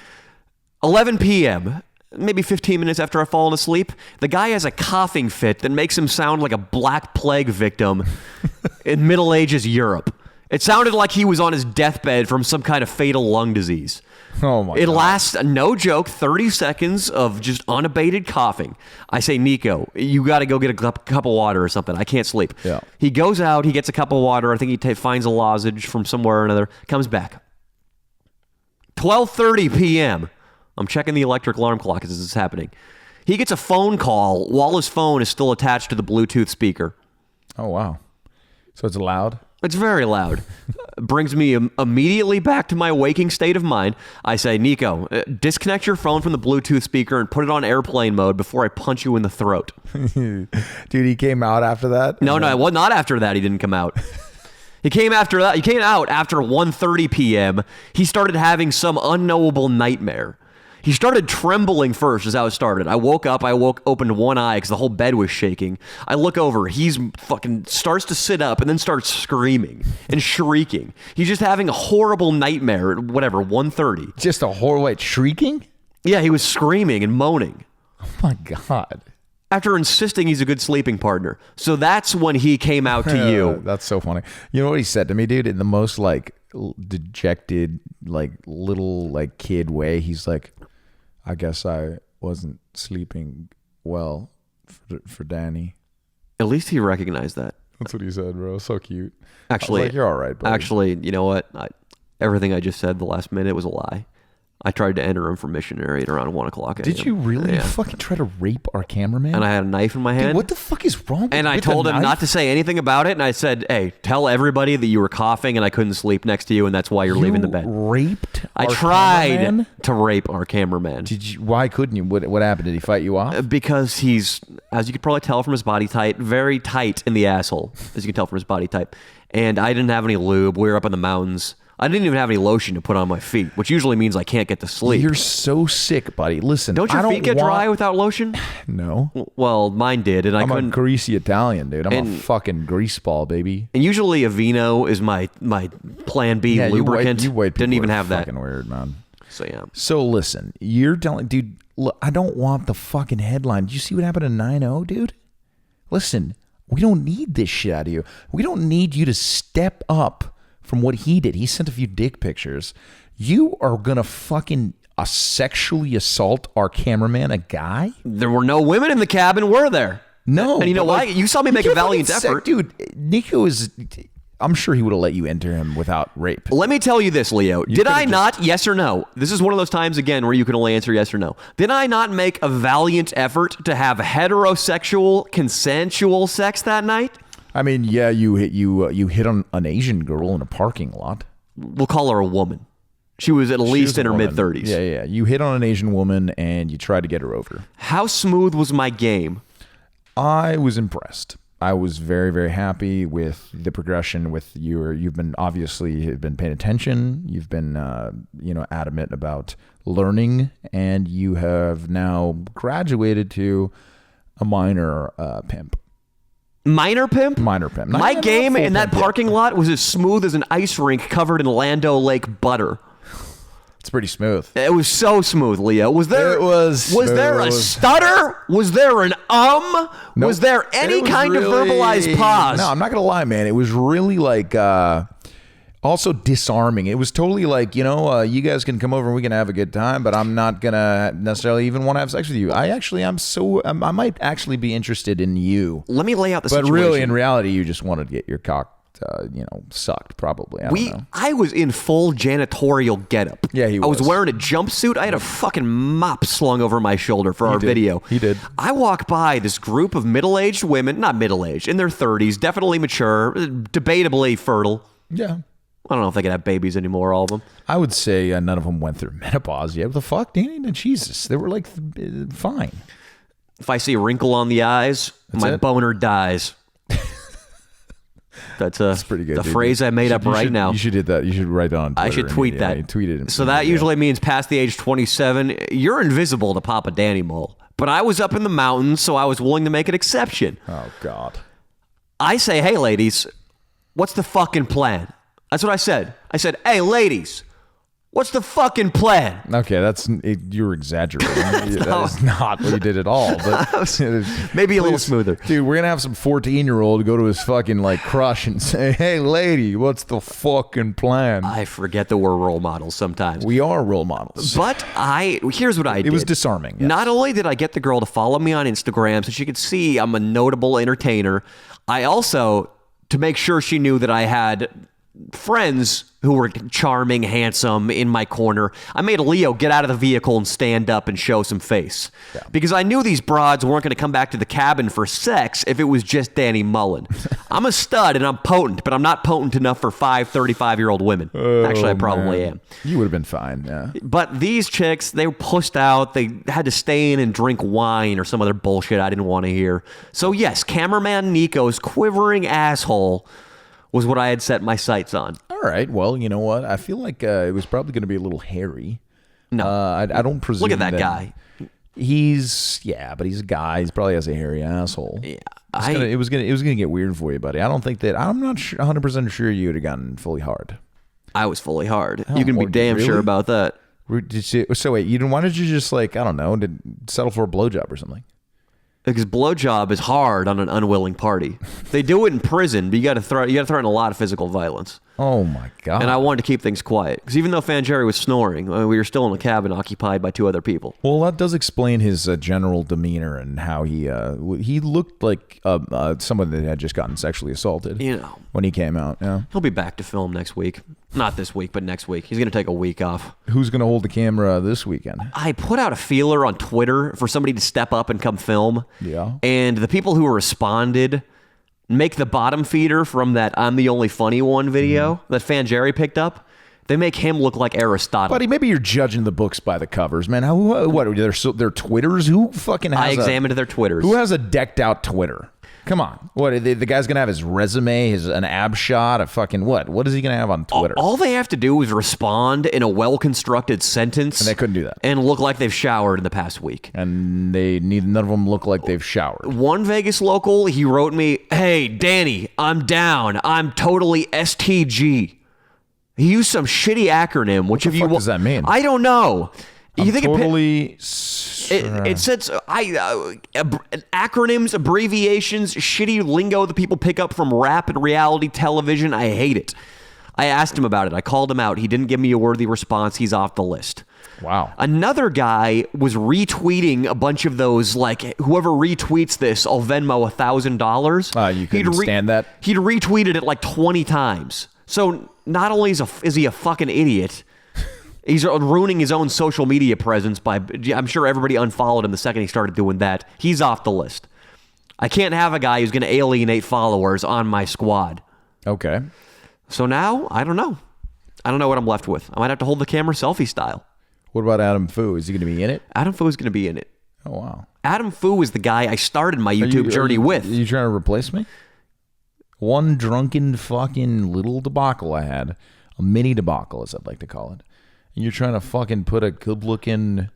11 p.m., maybe 15 minutes after I've fallen asleep, the guy has a coughing fit that makes him sound like a Black Plague victim in Middle Ages Europe. It sounded like he was on his deathbed from some kind of fatal lung disease. Oh my God. It lasts, no joke, 30 seconds of just unabated coughing. I say, Nico, you got to go get a cup of water or something. I can't sleep. Yeah. He goes out, he gets a cup of water. I think he finds a lozenge from somewhere or another, comes back. 12:30 p.m. I'm checking the electric alarm clock as this is happening. He gets a phone call while his phone is still attached to the Bluetooth speaker. Oh, wow. So it's loud? It's very loud. Brings me immediately back to my waking state of mind. I say, Nico, disconnect your phone from the Bluetooth speaker and put it on airplane mode before I punch you in the throat. Dude, he came out after that? No, well, not after that. He didn't come out. He came after that. He came out after 1:30 p.m. He started having some unknowable nightmare. He started trembling first, is how it started. I woke up, opened one eye because the whole bed was shaking. I look over, he's fucking starts to sit up and then starts screaming and shrieking. He's just having a horrible nightmare at 1:30. Just a horrible, shrieking? Yeah, he was screaming and moaning. Oh my God. After insisting he's a good sleeping partner. So that's when he came out to you. That's so funny. You know what he said to me, dude? In the most dejected, little kid way, he's like, I guess I wasn't sleeping well for Danny. At least he recognized that. That's what he said, bro. So cute. Actually, you're all right, buddy. Actually, you know what? Everything I just said the last minute was a lie. I tried to enter him for missionary at around 1 o'clock. Did you really? Yeah. You fucking try to rape our cameraman? And I had a knife in my hand. Dude, what the fuck is wrong with And I told him not to say anything about it. And I said, hey, tell everybody that you were coughing and I couldn't sleep next to you and that's why you're leaving the bed. Raped I our tried cameraman? to rape our cameraman. Why couldn't you? What happened? Did he fight you off? Because he's, as you could probably tell from his body type, very tight in the asshole, as you can tell from his body type. And I didn't have any lube. We were up in the mountains. I didn't even have any lotion to put on my feet, which usually means I can't get to sleep. You're so sick, buddy. Listen, don't your feet get dry without lotion? No. Well, mine did, and I'm a greasy Italian, dude. I'm a fucking grease ball, baby. And usually Aveeno is my plan B lubricant. You white people didn't even are have that. Fucking weird, man. So yeah. So listen, you're telling, dude. Look, I don't want the fucking headline. Did you see what happened to 9-0, dude? Listen, we don't need this shit out of you. We don't need you to step up from what he did. He sent a few dick pictures. You are gonna fucking sexually assault our cameraman, a guy? There were no women in the cabin, were there? No. And you know why? You saw me make a valiant effort. Dude, Nico is... I'm sure he would have let you enter him without rape. Let me tell you this, Leo. Did I not, yes or no? This is one of those times, again, where you can only answer yes or no. Did I not make a valiant effort to have heterosexual, consensual sex that night? I mean, yeah, you hit on an Asian girl in a parking lot. We'll call her a woman. She was at least in her mid-30s. Yeah. You hit on an Asian woman and you tried to get her over. How smooth was my game? I was impressed. I was very, very happy with the progression with you've been paying attention. You've been, adamant about learning, and you have now graduated to a minor pimp. Minor pimp? Minor pimp. Not My even a game full in that pimp yet. parking lot was as smooth as an ice rink covered in Lando Lake butter. It's pretty smooth. It was so smooth, Leo. Was there? It was there a smooth. stutter? Was there an Nope. Was there any It was kind of really- verbalized pause? No, I'm not gonna lie, man. It was really like also disarming. It was totally like, you guys can come over and we can have a good time, but I'm not gonna necessarily even want to have sex with you. I might actually be interested in you. Let me lay out the But situation. really, in reality, you just wanted to get your cock, sucked. Probably. I don't know. I was in full janitorial getup. Yeah, he I was was. wearing a jumpsuit. I had a fucking mop slung over my shoulder for our did. video. He did. I walk by this group of middle-aged women, not middle-aged, in their 30s, definitely mature, debatably fertile. Yeah. I don't know if they could have babies anymore, all of them. I would say none of them went through menopause yet. What the fuck, Danny? Jesus, they were like fine. If I see a wrinkle on the eyes, my it? boner dies. That's Pretty good. the dude. phrase I made You up should- you right should- now. You should hit that. You should write that on Twitter. I should tweet that. You tweet it. So that usually means past the age 27, you're invisible to Papa Danny Mole. But I was up in the mountains, so I was willing to make an exception. Oh God. I say, hey, ladies, what's the fucking plan? That's what I said. I said, hey, ladies, what's the fucking plan? Okay, you're exaggerating. That is not what you did at all. But Maybe a little please, smoother. dude. We're gonna have some 14-year-old go to his fucking crush and say, "Hey, lady, what's the fucking plan?" I forget that we're role models sometimes. We are role models. But here's what I did. It was disarming. Yes. Not only did I get the girl to follow me on Instagram so she could see I'm a notable entertainer, I also, to make sure she knew that I had friends who were charming, handsome, in my corner, I made Leo get out of the vehicle and stand up and show some face. Yeah. Because I knew these broads weren't going to come back to the cabin for sex if it was just Danny Mullen. I'm a stud and I'm potent, but I'm not potent enough for 35-year-old women. Actually, I probably am. You would have been fine. Yeah. But these chicks, they were pushed out. They had to stay in and drink wine or some other bullshit I didn't want to hear. So yes, cameraman Nico's quivering asshole was what I had set my sights on. All right. Well, you know what? I feel like it was probably going to be a little hairy. No. I don't presume. Look at that guy. But he's a guy. He probably has a hairy asshole. Yeah, It was gonna get weird for you, buddy. I'm not 100% sure you would have gotten fully hard. I was fully hard. Oh, You can be well, damn really? sure about that. So wait, why did you just I don't know, settle for a blowjob or something? Because blowjob is hard on an unwilling party. They do it in prison, but you got to threaten a lot of physical violence. Oh my God. And I wanted to keep things quiet because even though Fanjerry was snoring, we were still in a cabin occupied by two other people. Well, that does explain his general demeanor and how he looked like someone that had just gotten sexually assaulted. When he came out. Yeah. He'll be back to film next week. Not this week, but next week. He's going to take a week off. Who's going to hold the camera this weekend? I put out a feeler on Twitter for somebody to step up and come film. Yeah. And the people who responded make the bottom feeder from that I'm the only funny one video that Fanjerry picked up. They make him look like Aristotle. Buddy, maybe you're judging the books by the covers, man. What are their Twitters? Who fucking has I examined their Twitters. Who has a decked out Twitter? Come on. What, the guy's going to have his resume, an ab shot, a fucking what? What is he going to have on Twitter? All they have to do is respond in a well-constructed sentence. And they couldn't do that. And look like they've showered in the past week. And none of them look like they've showered. One Vegas local, he wrote me, "Hey, Danny, I'm down. I'm totally STG." He used some shitty acronym. What the fuck does that mean? I don't know. It says acronyms, abbreviations, shitty lingo that people pick up from rap and reality television. I hate it. I asked him about it. I called him out. He didn't give me a worthy response. He's off the list. Wow. Another guy was retweeting a bunch of those, like, whoever retweets this, I'll Venmo $1,000. You couldn't stand that? He'd retweeted it like 20 times. So not only is he a fucking idiot, he's ruining his own social media presence by, I'm sure everybody unfollowed him the second he started doing that. He's off the list. I can't have a guy who's going to alienate followers on my squad. Okay. So now, I don't know. I don't know what I'm left with. I might have to hold the camera selfie style. What about Adam Fu? Is he going to be in it? Adam Fu is going to be in it. Oh, wow. Adam Fu is the guy I started my YouTube journey with. Are you trying to replace me? One drunken fucking little debacle I had. A mini debacle, as I'd like to call it. And you're trying to fucking put a good-looking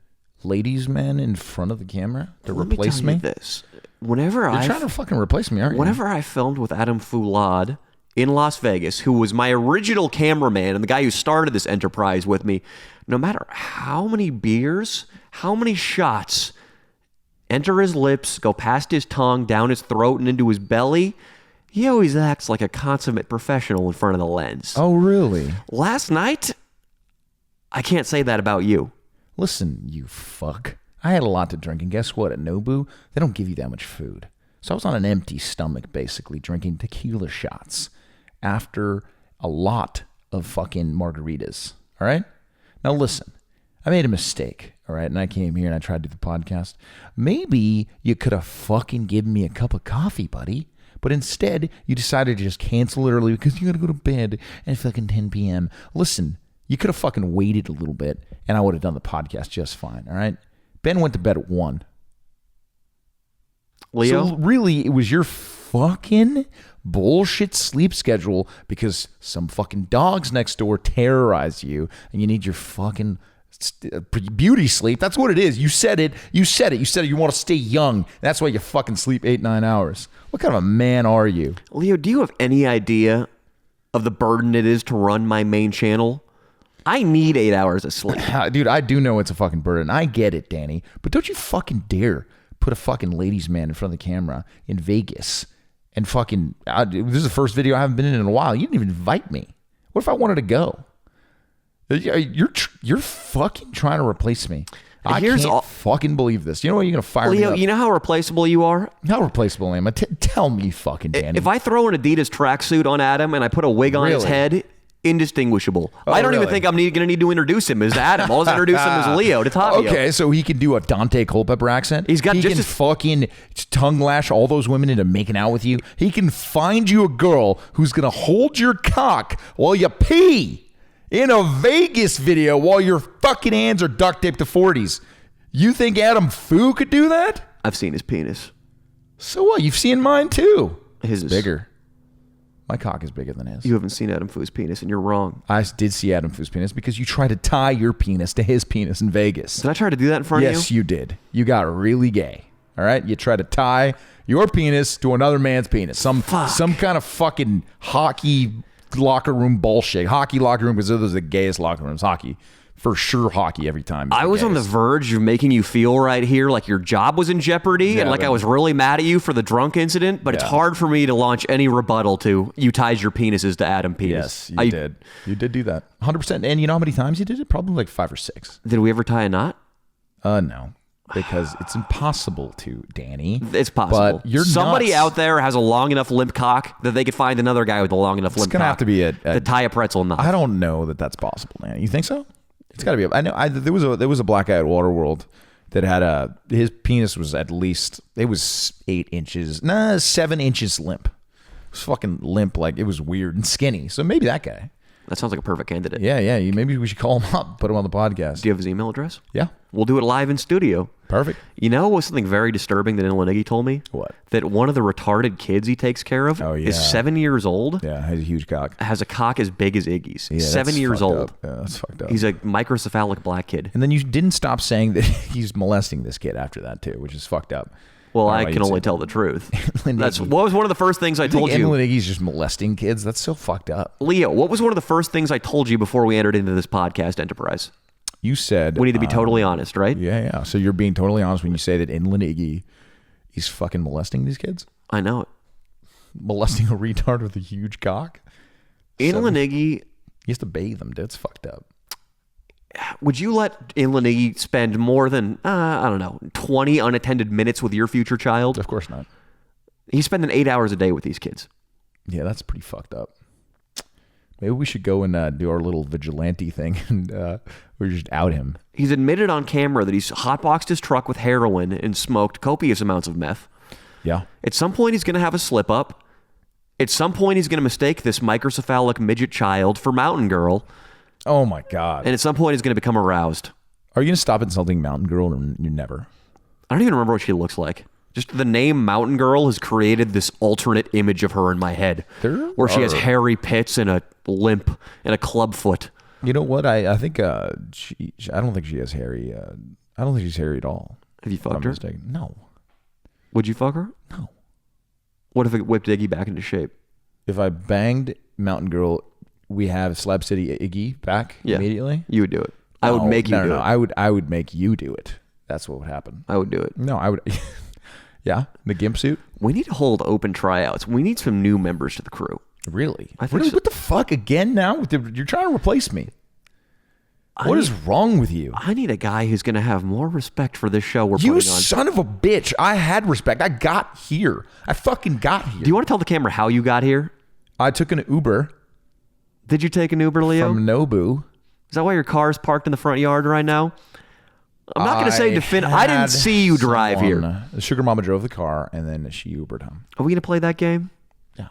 ladies' man in front of the camera to replace me? Let me tell you this. Whenever You're trying to fucking replace me, aren't you? Whenever I filmed with Adam Foulad in Las Vegas, who was my original cameraman and the guy who started this enterprise with me, no matter how many beers, how many shots enter his lips, go past his tongue, down his throat, and into his belly, he always acts like a consummate professional in front of the lens. Oh, really? Last night, I can't say that about you. Listen, you fuck. I had a lot to drink, and guess what? At Nobu, they don't give you that much food. So I was on an empty stomach, basically, drinking tequila shots after a lot of fucking margaritas. All right? Now listen, I made a mistake, all right? And I came here and I tried to do the podcast. Maybe you could have fucking given me a cup of coffee, buddy. But instead, you decided to just cancel it early because you got to go to bed at fucking 10 p.m. Listen, you could have fucking waited a little bit, and I would have done the podcast just fine, all right? Ben went to bed at 1. Leo? So really, it was your fucking bullshit sleep schedule because some fucking dogs next door terrorize you, and you need your fucking beauty sleep. That's what it is. You said it. You said it. You said it. You want to stay young. That's why you fucking sleep 8-9 hours. What kind of a man are you? Leo, do you have any idea of the burden it is to run my main channel? I need 8 hours of sleep. Dude, I do know it's a fucking burden. I get it, Danny. But don't you fucking dare put a fucking ladies' man in front of the camera in Vegas and fucking... this is the first video I haven't been in a while. You didn't even invite me. What if I wanted to go? You're fucking trying to replace me. I can't fucking believe this. You know what? You're going to fire me Leo, up. you know how replaceable you are? How replaceable am I? Tell me, fucking Danny. If I throw an Adidas tracksuit on Adam and I put a wig on his head... indistinguishable. I don't even think I'm going to need to introduce him as Adam. I'll just introduce him as Leo to Tavio. Okay, so he can do a Dante Culpepper accent. He can fucking tongue lash all those women into making out with you. He can find you a girl who's going to hold your cock while you pee in a Vegas video while your fucking hands are duct taped to 40s. You think Adam Fu could do that? I've seen his penis. So what? You've seen mine too. His is bigger. My cock is bigger than his. You haven't seen Adam Fu's penis, and you're wrong. I did see Adam Fu's penis because you tried to tie your penis to his penis in Vegas. Did I try to do that in front of you? Yes, you did. You got really gay. All right? You tried to tie your penis to another man's penis. Some kind of fucking hockey locker room bullshit. Hockey locker room, because those are the gayest locker rooms. Hockey. For sure, hockey every time. I was on the verge of making you feel right here like your job was in jeopardy and like I was really mad at you for the drunk incident, but it's hard for me to launch any rebuttal to you tied your penises to Adam penis. Yes, you did. You did do that. 100%. And you know how many times you did it? Probably like 5 or 6. Did we ever tie a knot? No. Because it's impossible to, Danny. It's possible. But you're somebody nuts. out there has a long enough limp cock that they could find another guy with a long enough limp cock. It's going to have to be to tie a pretzel knot. I don't know that that's possible, man. You think so? It's got to be. I know. There was a black guy at Waterworld that had his penis was at least, it was 8 inches, 7 inches limp. It was fucking limp, like it was weird and skinny. So maybe that guy. That sounds like a perfect candidate. Yeah. Maybe we should call him up, put him on the podcast. Do you have his email address? Yeah. We'll do it live in studio. Perfect. You know what's something very disturbing that Iggy told me? What? That one of the retarded kids he takes care of is 7 years old. Yeah, has a huge cock. Has a cock as big as Iggy's. Yeah, 7 years old. Yeah, that's fucked up. He's a microcephalic black kid. And then you didn't stop saying that he's molesting this kid after that too, which is fucked up. Well, I can only tell the truth. What was one of the first things I told you? Iggy's just molesting kids? That's so fucked up. Leo, what was one of the first things I told you before we entered into this podcast enterprise? You said... We need to be totally honest, right? Yeah. So you're being totally honest when you say that Inland Iggy is fucking molesting these kids? I know it. Molesting a retard with a huge cock? Inland Iggy... He has to bathe them, dude. It's fucked up. Would you let Inland Iggy spend more than, 20 unattended minutes with your future child? Of course not. He's spending 8 hours a day with these kids. Yeah, that's pretty fucked up. Maybe we should go and do our little vigilante thing and we just out him. He's admitted on camera that he's hotboxed his truck with heroin and smoked copious amounts of meth. Yeah. At some point, he's going to have a slip up. At some point, he's going to mistake this microcephalic midget child for Mountain Girl. Oh my God. And at some point, he's going to become aroused. Are you going to stop insulting Mountain Girl or you never? I don't even remember what she looks like. Just the name Mountain Girl has created this alternate image of her in my head. Where she has hairy pits and a limp and a club foot. You know what? I think I don't think she has hairy. I don't think she's hairy at all. Have you fucked her? Mistaken. No. Would you fuck her? No. What if it whipped Iggy back into shape? If I banged Mountain Girl, we have Slab City Iggy back immediately. You would do it. I would make you do it. I would make you do it. That's what would happen. I would do it. No, I would. Yeah, the gimp suit. We need to hold open tryouts. We need some new members to the crew. Really? I think Really? so. What the fuck again? Now you're trying to replace me. What is wrong with you? I need a guy who's going to have more respect for this show we're You putting on. son of a bitch. I had respect. I got here. I fucking got here. Do you want to tell the camera how you got here? I took an Uber Did you take an Uber, Leo? from Nobu. Is that why your car's parked in the front yard right now? I'm not going to say I didn't see you drive here. The sugar mama drove the car, and then she Ubered home. Are we going to play that game? Yeah.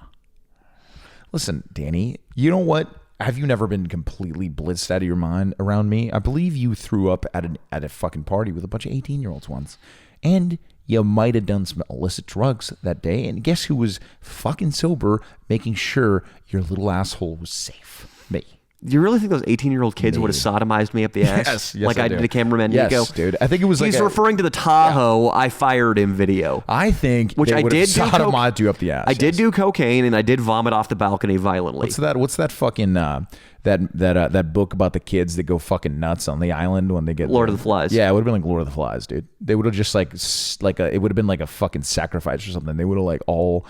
Listen, Danny, you know what? Have you never been completely blitzed out of your mind around me? I believe you threw up at a fucking party with a bunch of 18-year-olds once. And you might have done some illicit drugs that day. And guess who was fucking sober, making sure your little asshole was safe? Me. Do you really think those 18-year-old kids would have sodomized me up the ass? Yes, like I do. did to cameraman yes, Nico? Dude. I think it was He's referring to the Tahoe I fired him video. I think Which they I would have did do sodomized you up the ass. I did do cocaine and I did vomit off the balcony violently. What's that fucking that book about the kids that go fucking nuts on the island when they get Lord of the Flies. Yeah, it would have been like Lord of the Flies, dude. They would have just it would have been like a fucking sacrifice or something. They would have like all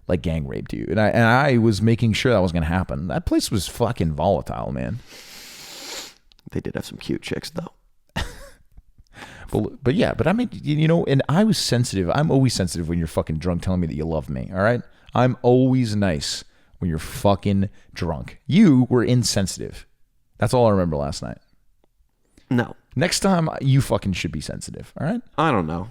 like gang raped you, and I was making sure that was gonna happen. That place was fucking volatile, man. They did have some cute chicks though. But I mean, and I was sensitive. I'm always sensitive when you're fucking drunk telling me that you love me. All right, I'm always nice when you're fucking drunk. You were insensitive. That's all I remember last night. No. Next time, you fucking should be sensitive. All right. I don't know.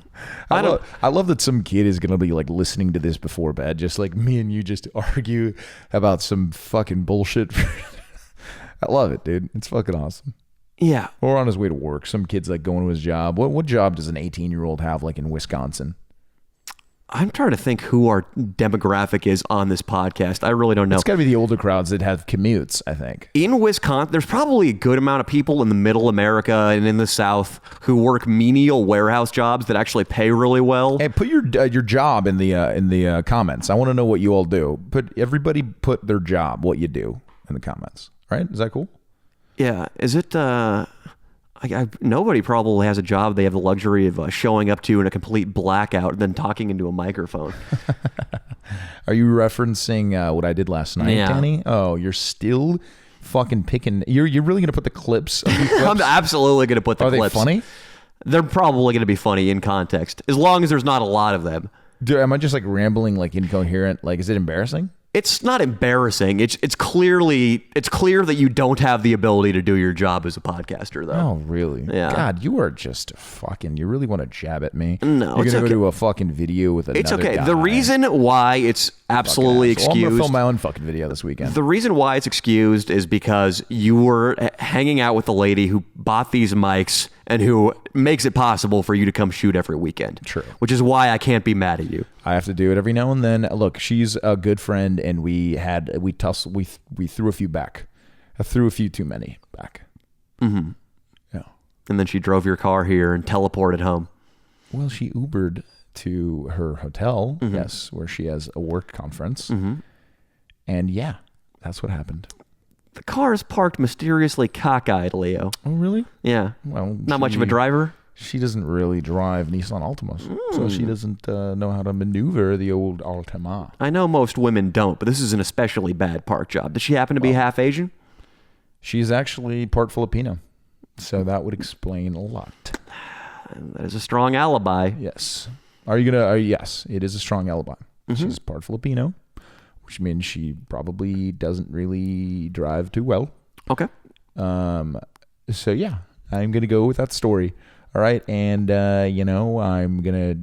I love that some kid is gonna be like listening to this before bed, just like me and you just argue about some fucking bullshit. I love it, dude. It's fucking awesome. Yeah. Or on his way to work. Some kid's like going to his job. What job does an 18-year-old have like in Wisconsin? I'm trying to think who our demographic is on this podcast. I really don't know. It's got to be the older crowds that have commutes, I think. In Wisconsin, there's probably a good amount of people in the middle America and in the South who work menial warehouse jobs that actually pay really well. Hey, put your job in the comments. I want to know what you all do. Everybody put their job, what you do, in the comments. Right? Is that cool? Yeah. Is it... nobody probably has a job they have the luxury of showing up to in a complete blackout and then talking into a microphone. Are you referencing what I did last night, Danny? Oh, you're still fucking picking. You're really going to put the clips? I'm absolutely going to put the clips. Are they funny? They're probably going to be funny in context, as long as there's not a lot of them. Dude, am I just like rambling, like incoherent? Like, is it embarrassing? It's not embarrassing. It's clear that you don't have the ability to do your job as a podcaster, though. Oh, really? Yeah. God, you are just fucking. You really want to jab at me? No, you're it's gonna okay. go do a fucking video with another It's okay. guy. The reason why it's absolutely Well, I'm gonna excused. film my own fucking video this weekend. The reason why it's excused is because you were hanging out with the lady who bought these mics and who makes it possible for you to come shoot every weekend. True. Which is why I can't be mad at you. I have to do it every now and then. Look, she's a good friend, and we threw a few back. I threw a few too many back. Mm-hmm. Yeah. And then she drove your car here and teleported home. Well, she Ubered to her hotel, Mm-hmm. yes, where she has a work conference. Mm-hmm. And yeah, that's what happened. The car is parked mysteriously cockeyed, Leo. Oh, really? Yeah. Well, not much of a driver. She doesn't really drive Nissan Altimas, so she doesn't know how to maneuver the old Altima. I know most women don't, but this is an especially bad park job. Does she happen to be half Asian? She's actually part Filipino, so that would explain a lot. That is a strong alibi. Yes. Are you gonna? Yes, it is a strong alibi. She's part Filipino, which means she probably doesn't really drive too well. Okay. So yeah, I'm gonna go with that story. All right, and I'm gonna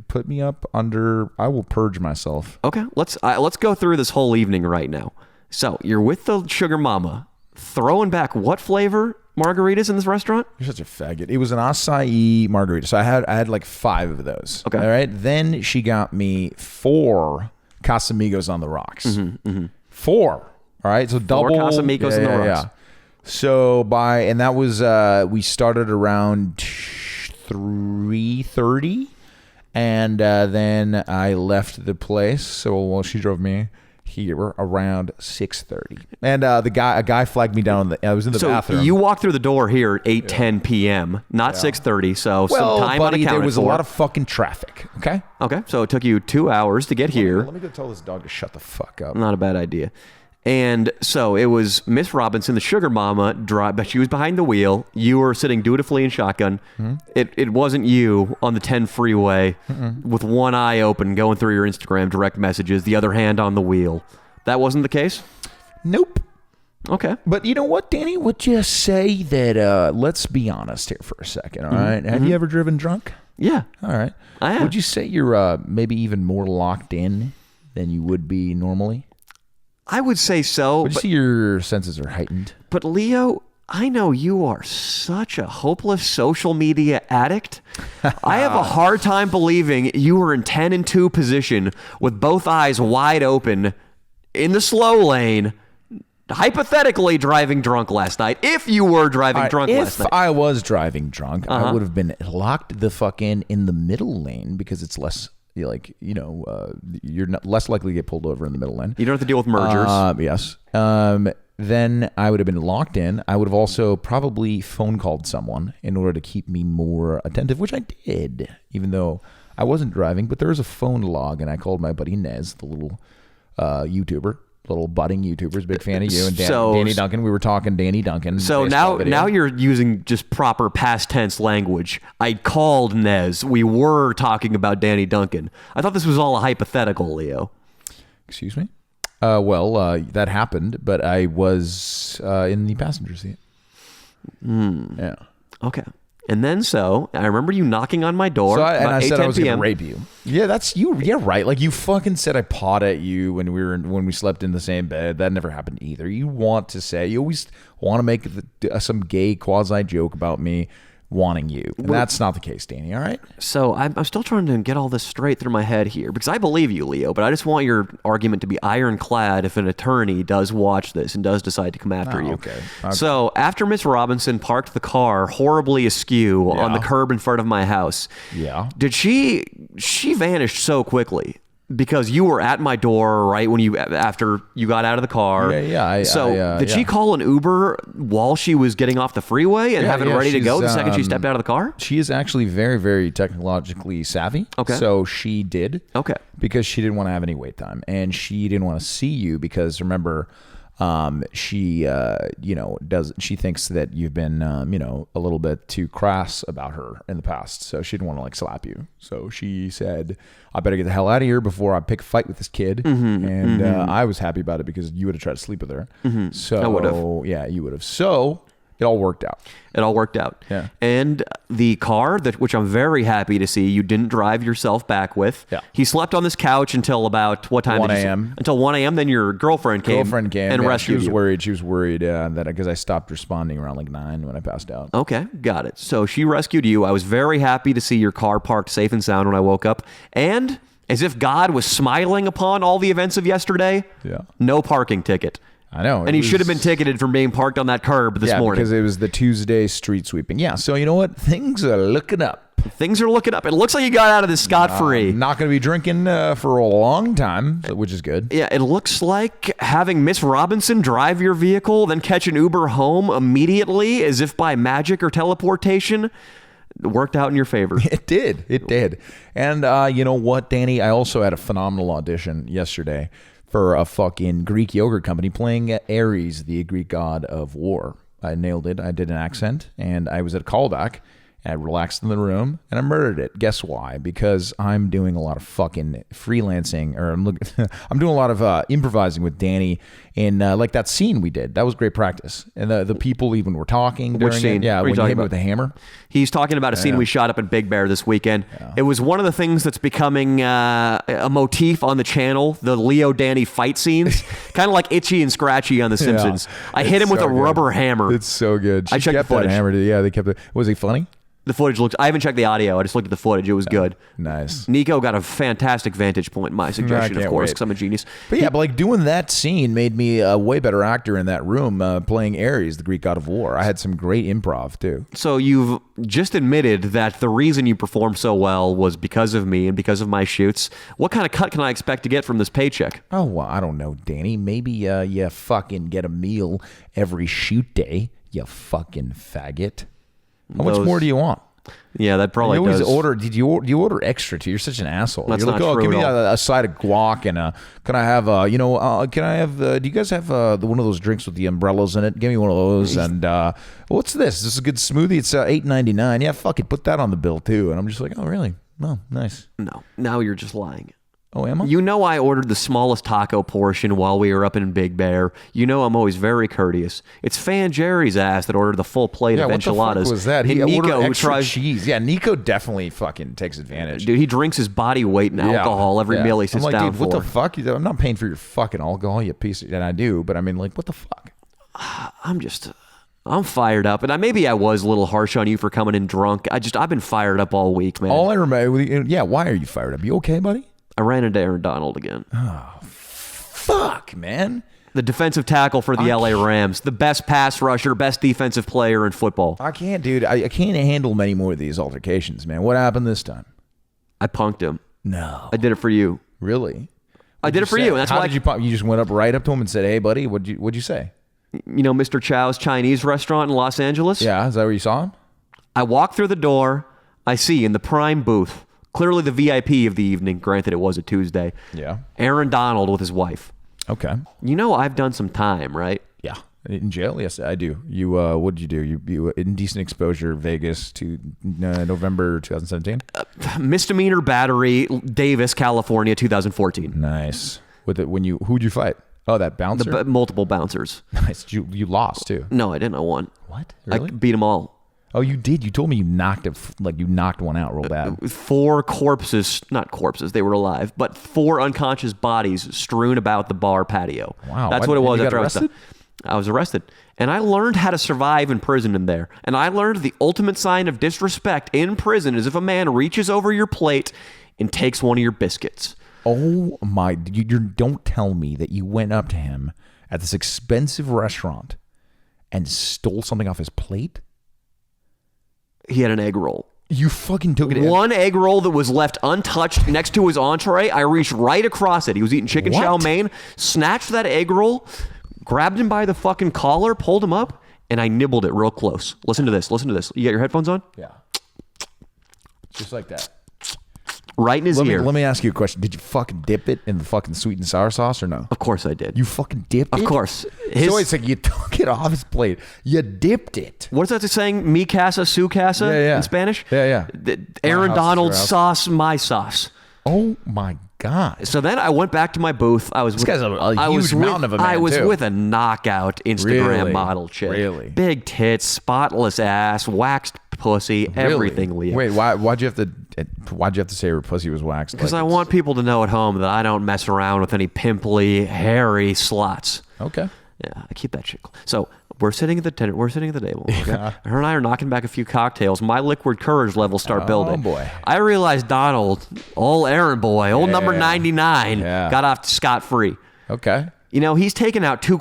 put me up under. I will purge myself. Okay. Let's go through this whole evening right now. So you're with the sugar mama, throwing back what flavor margaritas in this restaurant? You're such a faggot. It was an acai margarita, so I had like 5 of those. Okay. All right. Then she got me 4 Casamigos on the rocks. 4. All right. So double 4 Casamigos on the rocks. Yeah. So that was we started around 3:30, And then I left the place. So while she drove me here around 6:30. And a guy flagged me down. I was in the bathroom. You walked through the door here at 8:10 p.m., not 6:30. So well, some time buddy, unaccounted there was for. a lot of fucking traffic. Okay. Okay, so it took you 2 hours to get here. Let me go tell this dog to shut the fuck up. Not a bad idea. And so it was Miss Robinson, the sugar mama, but she was behind the wheel. You were sitting dutifully in shotgun. It wasn't you on the 10 freeway with one eye open going through your Instagram direct messages, the other hand on the wheel. That wasn't the case? Nope. Okay. But you know what, Danny? Would you say that, let's be honest here for a second, all right? Have you ever driven drunk? Yeah. All right. I have. Would you say you're maybe even more locked in than you would be normally? I would say so. Would you say your senses are heightened? But Leo, I know you are such a hopeless social media addict. I have a hard time believing you were in 10 and 2 position with both eyes wide open in the slow lane, hypothetically driving drunk last night. If you were driving drunk last night. If I was driving drunk, I would have been locked the fuck in the middle lane because it's less... you're not less likely to get pulled over in the middle lane. You don't have to deal with mergers. Yes. Then I would have been locked in. I would have also probably phone called someone in order to keep me more attentive, which I did, even though I wasn't driving. But there was a phone log, and I called my buddy Nez, the little YouTuber. Little budding YouTubers, big fan of you and Danny Duncan. We were talking Danny Duncan. So now you're using just proper past tense language. I called Nez. We were talking about Danny Duncan. I thought this was all a hypothetical, Leo. Excuse me? That happened, but I was in the passenger seat. Yeah. Okay. And then I remember you knocking on my door. And I said I was going PM. to rape you. Yeah, that's you. Yeah, right. Like you fucking said I pawed at you when we slept in the same bed. That never happened either. You always want to make some gay quasi joke about me wanting you. And that's not the case, Danny. All right. So I'm still trying to get all this straight through my head here because I believe you, Leo, but I just want your argument to be ironclad if an attorney does watch this and does decide to come after you. Okay. So after Miss Robinson parked the car horribly askew on the curb in front of my house, did she vanished so quickly? Because you were at my door right when after you got out of the car. Did she call an Uber while she was getting off the freeway and have it ready to go the second she stepped out of the car? She is actually very, very technologically savvy. Okay. So she did. Okay. Because she didn't want to have any wait time, and she didn't want to see you because remember, she thinks that you've been a little bit too crass about her in the past, so she didn't want to slap you. So she said, I better get the hell out of here before I pick a fight with this kid. I was happy about it because you would have tried to sleep with her. So I would have. Yeah, you would have. So it all worked out. Yeah. And the car, which I'm very happy to see you didn't drive yourself back with. Yeah. He slept on this couch until about what time? 1 a.m. Until 1 a.m. Then your girlfriend came and rescued you. She was worried that because I stopped responding around 9 when I passed out. Okay, got it. So she rescued you. I was very happy to see your car parked safe and sound when I woke up. And as if God was smiling upon all the events of yesterday, no parking ticket. I know. And he should have been ticketed for being parked on that curb this morning. Because it was the Tuesday street sweeping. Yeah, so you know what? Things are looking up. Things are looking up. It looks like you got out of this scot-free. Not going to be drinking for a long time, which is good. Yeah, it looks like having Miss Robinson drive your vehicle, then catch an Uber home immediately, as if by magic or teleportation, worked out in your favor. It did. And you know what, Danny? I also had a phenomenal audition yesterday for a fucking Greek yogurt company playing Ares, the Greek god of war. I nailed it. I did an accent, and I was at a callback. I relaxed in the room, and I murdered it. Guess why? Because I'm doing a lot of fucking freelancing, or I'm doing a lot of improvising with Danny in like that scene we did. That was great practice. And the people even were talking during Which scene? it. Yeah, what are you when you talking hit about? me with the hammer. He's talking about a scene we shot up in Big Bear this weekend. Yeah. It was one of the things that's becoming a motif on the channel, the Leo Danny fight scenes. Kind of like Itchy and Scratchy on The Simpsons. I hit him with a rubber hammer. It's so good. I checked the footage. That hammer. Yeah, they kept it. Was he funny? The footage looks... I haven't checked the audio. I just looked at the footage. It was good. Nice. Nico got a fantastic vantage point, my suggestion, of course, because I'm a genius. But yeah, but like doing that scene made me a way better actor in that room playing Ares, the Greek god of war. I had some great improv too. So you've just admitted that the reason you performed so well was because of me and because of my shoots. What kind of cut can I expect to get from this paycheck? Oh, well, I don't know, Danny. Maybe you fucking get a meal every shoot day, you fucking faggot. How much more do you want? Yeah, that probably you always does. order. You order extra too? You're such an asshole. That's You're like, not true give me at all. a side of guac and can I have can I have do you guys have one of those drinks with the umbrellas in it? Give me one of those. And what's this? This is a good smoothie. It's $8.99. Yeah, fuck it. Put that on the bill too. And I'm just like, oh really? Oh, nice. No, now you're just lying. Oh, am I? You know I ordered the smallest taco portion while we were up in Big Bear. You know I'm always very courteous. It's Fan Jerry's ass that ordered the full plate of enchiladas. What the fuck was that? He And ordered Nico, who extra tries, cheese. Yeah, Nico definitely fucking takes advantage. dude, he drinks his body weight in alcohol every meal he sits I'm like, down dude, for. what the fuck? I'm not paying for your fucking alcohol, you piece of... And I do, but I mean, like, what the fuck? I'm fired up, and maybe I was a little harsh on you for coming in drunk. I've been fired up all week, man. All I remember... Yeah, why are you fired up? You okay, buddy? I ran into Aaron Donald again. Fuck, man. The defensive tackle for the LA Rams, the best pass rusher, best defensive player in football. I can't, dude. I can't handle many more of these altercations, man. What happened this time? I punked him. No. I did it for you. Really? I did it for you. And that's How why did you pump? You just went up right up to him and said, hey, buddy, what'd you say? You know Mr. Chow's Chinese restaurant in Los Angeles? Yeah, is that where you saw him? I walk through the door. I see in the prime booth, clearly the VIP of the evening, granted it was a Tuesday, Yeah. Aaron Donald with his wife. Okay. You know I've done some time, right? Yeah. In jail? Yes, I do. You, what did you do? You indecent exposure, Vegas to November 2017? Misdemeanor battery, Davis, California, 2014. Nice. With it, who'd you fight? Oh, that bouncer? Multiple bouncers. Nice. You lost too. No, I didn't. I won. What? I Really? beat them all. Oh, you did. You told me you knocked one out real bad. 4 corpses, not corpses, they were alive, but 4 unconscious bodies strewn about the bar patio. Wow. That's what it was You got after arrested? I was arrested. And I learned how to survive in prison in there. And I learned the ultimate sign of disrespect in prison is if a man reaches over your plate and takes one of your biscuits. Oh my! You don't tell me that you went up to him at this expensive restaurant and stole something off his plate. He had an egg roll. You fucking took it. One egg roll that was left untouched next to his entree. I reached right across it. He was eating chicken What? chow mein, snatched that egg roll, grabbed him by the fucking collar, pulled him up, and I nibbled it real close. Listen to this. Listen to this. You got your headphones on? Yeah. Just like that. Right in his ear. Let me ask you a question. Did you fucking dip it in the fucking sweet and sour sauce or no? Of course I did. You fucking dipped it? Of course. So it's like you took it off his plate. You dipped it. What is that saying? Mi casa, su casa Yeah. in Spanish? Yeah. Aaron house, Donald's your house. sauce, my sauce. Oh my God. So then I went back to my booth. This guy's a huge mountain of a man, I was too. with a knockout Instagram Really? model chick. Really? Big tits, spotless ass, waxed pussy, everything, Really? Leo. Wait, why'd you have to say her pussy was waxed? Because I want people to know at home that I don't mess around with any pimply, hairy sluts. Okay. Yeah, I keep that shit. So we're sitting at the table. Okay? Her and I are knocking back a few cocktails. My liquid courage levels start building. Oh boy! I realized Donald, old Aaron boy, old number 99, got off scot free. Okay. You know, he's taken out 2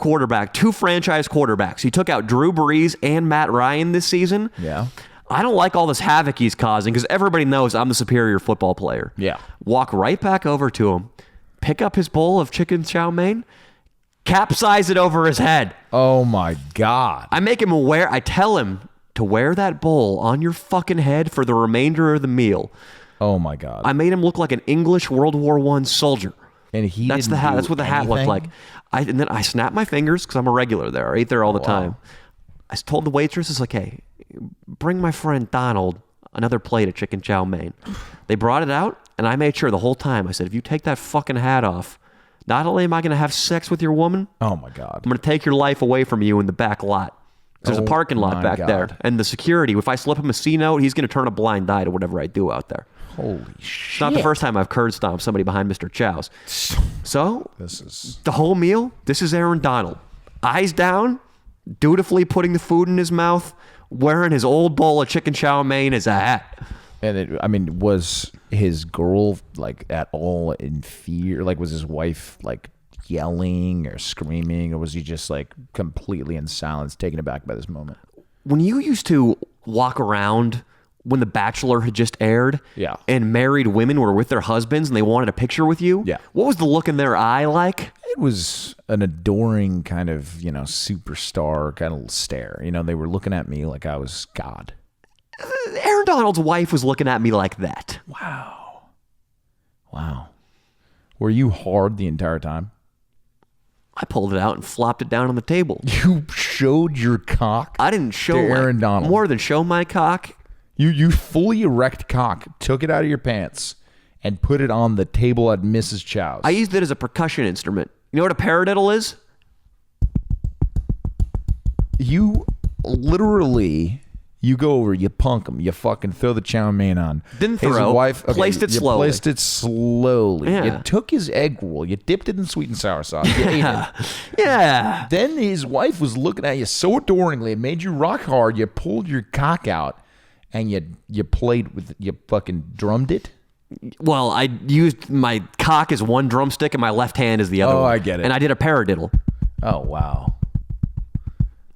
franchise quarterbacks. He took out Drew Brees and Matt Ryan this season. Yeah. I don't like all this havoc he's causing because everybody knows I'm the superior football player. Yeah. Walk right back over to him, pick up his bowl of chicken chow mein, capsize it over his head. Oh my God. I make him aware. I tell him to wear that bowl on your fucking head for the remainder of the meal. Oh my God. I made him look like an English World War I soldier. And he That's didn't the hat. do That's what the hat looked anything? like. And then I snapped my fingers because I'm a regular there. I ate there all the time. I told the waitress, it's like, hey, bring my friend Donald another plate of chicken chow mein. They brought it out, and I made sure the whole time. I said, if you take that fucking hat off, not only am I going to have sex with your woman, Oh my God. I'm going to take your life away from you in the back lot. There's a Oh parking lot my back God. there. And the security, if I slip him a C note, he's going to turn a blind eye to whatever I do out there. Holy It's shit. not the first time I've curd stomped somebody behind Mr. Chow's. So, This is... the whole meal, this is Aaron Donald. Eyes down, dutifully putting the food in his mouth, wearing his old bowl of chicken chow mein as a hat. And was his girl like at all in fear? Like, was his wife like yelling or screaming, or was he just like completely in silence, taken aback by this moment? When you used to walk around when The Bachelor had just aired, yeah, and married women were with their husbands and they wanted a picture with you, yeah, what was the look in their eye like? It was an adoring kind of, superstar kind of stare. They were looking at me like I was God. Aaron Donald's wife was looking at me like that. Wow. Were you hard the entire time? I pulled it out and flopped it down on the table. You showed your cock? I didn't show Aaron Donald. More than show my cock. You fully erect cock, took it out of your pants, and put it on the table at Mrs. Chow's. I used it as a percussion instrument. You know what a paradiddle is? You literally... You go over, you punk him, you fucking throw the chow mein on. Didn't throw. His wife, placed it slowly. Placed it slowly. Yeah. You took his egg roll, you dipped it in sweet and sour sauce. You ate it. Yeah. Then his wife was looking at you so adoringly, it made you rock hard. You pulled your cock out, and you played with, you fucking drummed it. Well, I used my cock as one drumstick and my left hand as the other. Oh, one. I get it. And I did a paradiddle. Oh, wow.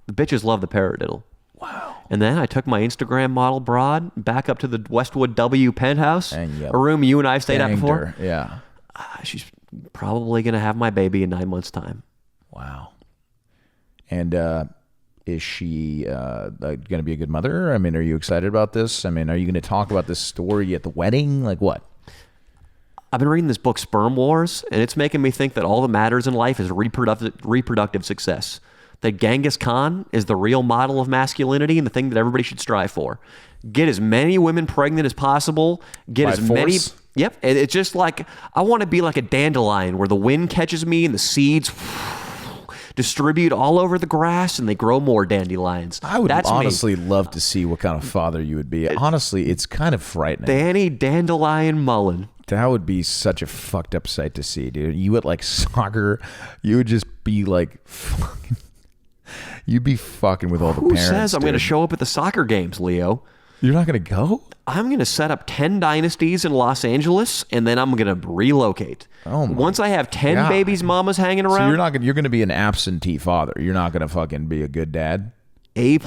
The bitches love the paradiddle. Wow. And then I took my Instagram model broad back up to the Westwood W penthouse, a room you and I stayed at before. Her. Yeah. She's probably going to have my baby in 9 months' time. Wow. And is she going to be a good mother? I mean, are you excited about this? I mean, are you going to talk about this story at the wedding? Like what? I've been reading this book, Sperm Wars, and it's making me think that all that matters in life is reproductive success. That Genghis Khan is the real model of masculinity and the thing that everybody should strive for. Get as many women pregnant as possible. Get by as force? many. Yep. It's just like, I want to be like a dandelion where the wind catches me and the seeds distribute all over the grass and they grow more dandelions. I would That's honestly me. love to see what kind of father you would be. Honestly, it's kind of frightening. Danny Dandelion Mullen. That would be such a fucked up sight to see, dude. You would like soccer. You would just be like fucking... You'd be fucking with all the parents. Who says I'm going to show up at the soccer games, Leo? You're not going to go? I'm going to set up 10 dynasties in Los Angeles, and then I'm going to relocate. Oh my Once I have 10 God. babies mamas hanging around. So you're going to be an absentee father. You're not going to fucking be a good dad? A+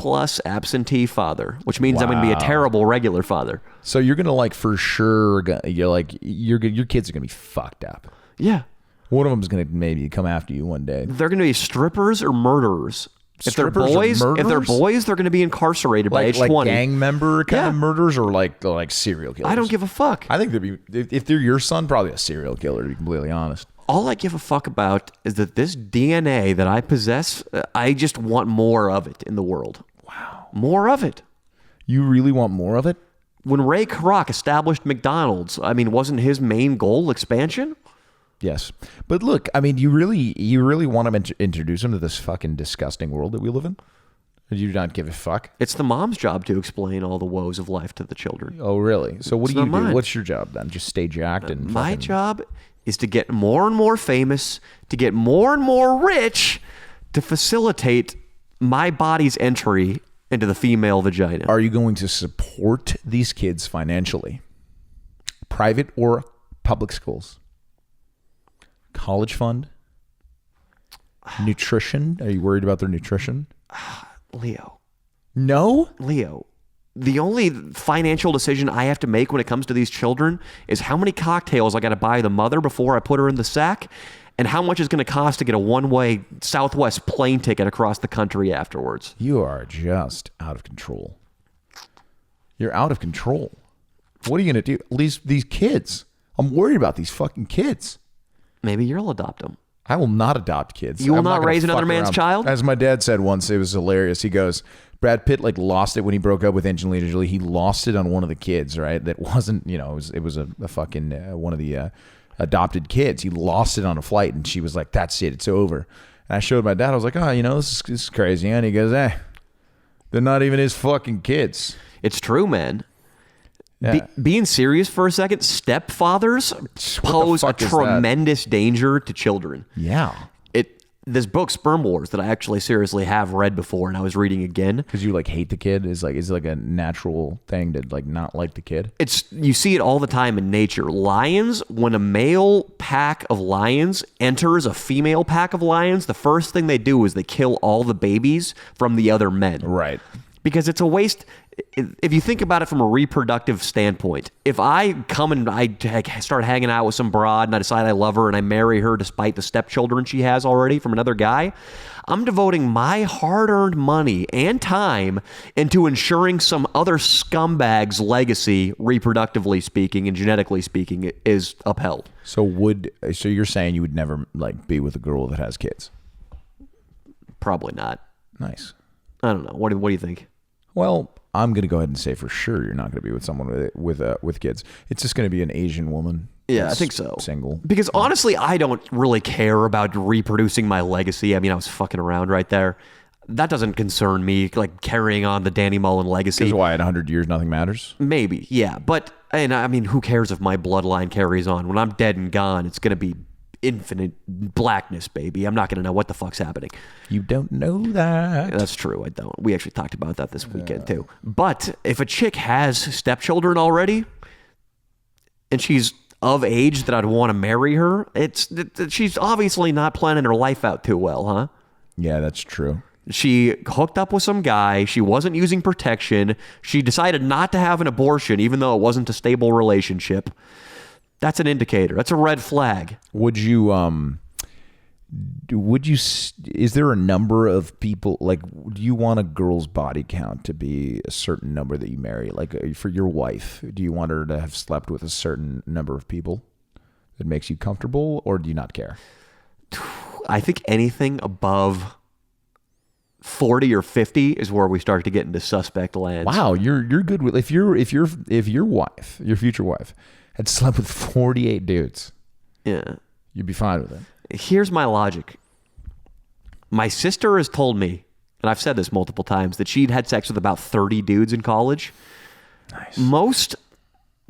absentee father, which means I'm going to be a terrible regular father. So you're going to like for sure, you're like, your kids are going to be fucked up. Yeah. One of them is going to maybe come after you one day. They're going to be strippers or murderers. If they're Strippers or boys, they're going to be incarcerated by age 20. Like gang member kind of murders or like serial killers? I don't give a fuck. I think if they're your son, probably a serial killer, to be completely honest. All I give a fuck about is that this DNA that I possess, I just want more of it in the world. Wow. More of it. You really want more of it? When Ray Kroc established McDonald's, I mean, wasn't his main goal expansion? Yes. But look, I mean, you really want to introduce them to this fucking disgusting world that we live in? Or do you not give a fuck? It's the mom's job to explain all the woes of life to the children. Oh, really? So what It's do you not do? mine. What's your job then? Just stay jacked and My job is to get more and more famous, to get more and more rich, to facilitate my body's entry into the female vagina. Are you going to support these kids financially? Private or public schools? College fund? Nutrition? Are you worried about their nutrition? Leo. No? Leo. The only financial decision I have to make when it comes to these children is how many cocktails I got to buy the mother before I put her in the sack, and how much it's going to cost to get a one-way Southwest plane ticket across the country afterwards. You are just out of control. You're out of control. What are you going to do? These kids. I'm worried about these fucking kids. Maybe you'll adopt them. I will not adopt kids. You will I'm not gonna raise another fuck man's around. child? As my dad said once, it was hilarious. He goes, Brad Pitt like lost it when he broke up with Angelina Jolie. He lost it on one of the kids, right? That wasn't, it was a fucking one of the adopted kids. He lost it on a flight, and she was like, "That's it, it's over." And I showed my dad. I was like, "Oh, this is crazy." And he goes, they're not even his fucking kids." It's true, man. Yeah. Being serious for a second, stepfathers pose a fuck is that? tremendous danger to children. Yeah. this book, Sperm Wars, that I actually seriously have read before, and I was reading again. Because you like hate the kid is it like a natural thing to like not like the kid? You see it all the time in nature. Lions, when a male pack of lions enters a female pack of lions, the first thing they do is they kill all the babies from the other men. Right. Because it's a waste. If you think about it from a reproductive standpoint, if I come and I start hanging out with some broad and I decide I love her and I marry her despite the stepchildren she has already from another guy, I'm devoting my hard-earned money and time into ensuring some other scumbag's legacy, reproductively speaking and genetically speaking, is upheld. So you're saying you would never like be with a girl that has kids? Probably not. Nice. I don't know. What do you think? Well, I'm going to go ahead and say for sure you're not going to be with someone with kids. It's just going to be an Asian woman. Yeah, I think so. Single. Because honestly, I don't really care about reproducing my legacy. I mean, I was fucking around right there. That doesn't concern me, like carrying on the Danny Mullen legacy. Because why, in 100 years, nothing matters? Maybe, yeah. But, and I mean, who cares if my bloodline carries on? When I'm dead and gone, it's going to be infinite blackness, baby. I'm not going to know what the fuck's happening. You don't know that. That's true. I don't. We actually talked about that this weekend too. But if a chick has stepchildren already and she's of age that I'd want to marry her, she's obviously not planning her life out too well, huh? Yeah, that's true. She hooked up with some guy. She wasn't using protection. She decided not to have an abortion, even though it wasn't a stable relationship. That's an indicator. That's a red flag. Is there a number of people, like, do you want a girl's body count to be a certain number that you marry? Like for your wife, do you want her to have slept with a certain number of people that makes you comfortable, or do you not care? I think anything above 40 or 50 is where we start to get into suspect lands. Wow, you're good with if your wife, your future wife, had slept with 48 dudes. Yeah. You'd be fine with it. Here's my logic. My sister has told me, and I've said this multiple times, that she'd had sex with about 30 dudes in college. Nice. Most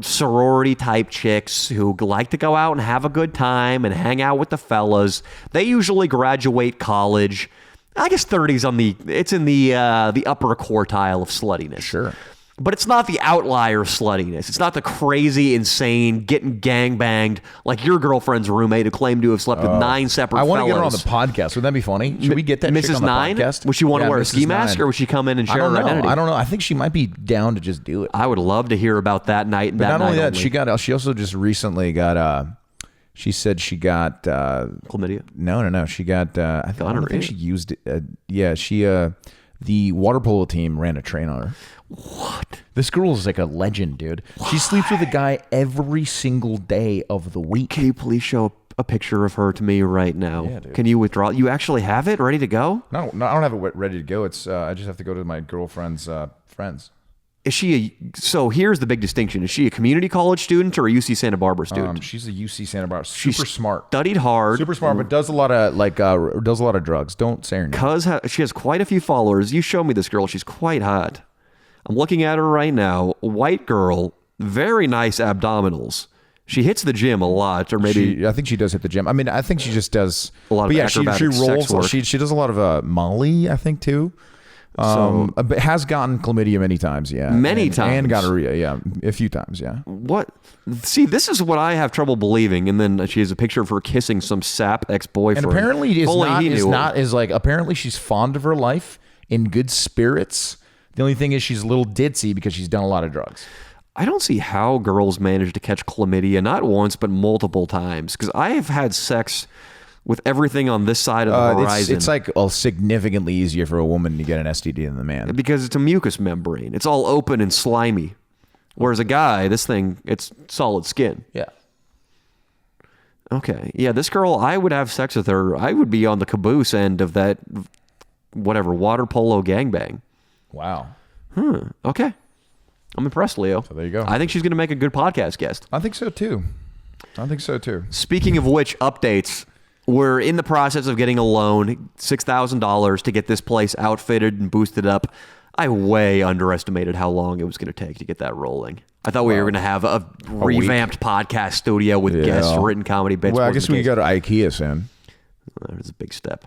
sorority type chicks who like to go out and have a good time and hang out with the fellas, they usually graduate college. I guess 30's it's in the upper quartile of sluttiness. Sure. But it's not the outlier sluttiness. It's not the crazy, insane, getting gangbanged like your girlfriend's roommate who claimed to have slept with 9 separate fellows. I want to get her on the podcast. Would that be funny? Should we get that chick Mrs. on the Nine? podcast? Would she want to wear a Mrs. ski mask, Nine. or would she come in and share I don't her know. identity? I don't know. I think she might be down to just do it. I would love to hear about that night and But that not night only that, only. she also just recently got she said she got Chlamydia? No. She got I Gonorrhea? think she used it. The water polo team ran a train on her. What? This girl is like a legend, dude. She sleeps with a guy every single day of the week. Can you please show a picture of her to me right now? Yeah, dude. Can you withdraw? You actually have it ready to go? No, I don't have it ready to go. It's I just have to go to my girlfriend's friends. Is she so here's the big distinction. Is she a community college student or a UC Santa Barbara student? She's a UC Santa Barbara. Super smart. Studied hard. Super smart, but does a lot of drugs. Don't say her name. Because she has quite a few followers. You show me this girl. She's quite hot. I'm looking at her right now. White girl, very nice abdominals. She hits the gym a lot, or maybe I think she does hit the gym. I mean, I think she just does a lot of acrobatic she rolls. sex work. She does a lot of Molly, I think too. But has gotten chlamydia many times, yeah. Many times. And gonorrhea, yeah, a few times, yeah. What? See, this is what I have trouble believing. And then she has a picture of her kissing some sap ex-boyfriend. And apparently Only apparently she's fond of her life, in good spirits. The only thing is she's a little ditzy because she's done a lot of drugs. I don't see how girls manage to catch chlamydia, not once, but multiple times. Because I have had sex with everything on this side of the horizon. It's like significantly easier for a woman to get an STD than the man. Because it's a mucous membrane. It's all open and slimy. Whereas a guy, this thing, it's solid skin. Yeah. Okay. Yeah, this girl, I would have sex with her. I would be on the caboose end of that, whatever, water polo gangbang. Wow. Okay. I'm impressed, Leo. So there you go. I think she's going to make a good podcast guest. I think so too. Speaking of which, updates. We're in the process of getting a loan, $6,000 to get this place outfitted and boosted up. I way underestimated how long it was going to take to get that rolling. I thought we were going to have a revamped podcast studio with guests, written comedy bits. Well, I guess we can go to IKEA soon. That is a big step.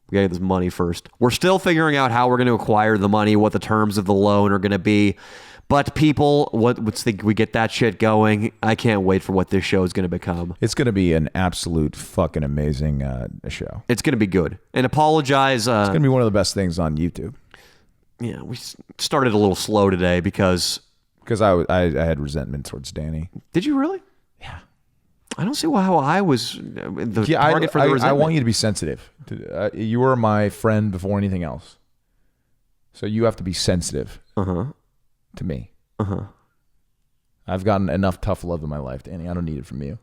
We got to get this money first. We're still figuring out how we're going to acquire the money, what the terms of the loan are going to be. But people, let's think we get that shit going. I can't wait for what this show is going to become. It's going to be an absolute fucking amazing show. It's going to be good. And apologize. It's going to be one of the best things on YouTube. Yeah, we started a little slow today because I had resentment towards Danny. Did you really? Yeah. I don't see how I was the target for the resentment. I want you to be sensitive. You were my friend before anything else. So you have to be sensitive to me. I've gotten enough tough love in my life, Danny. I don't need it from you.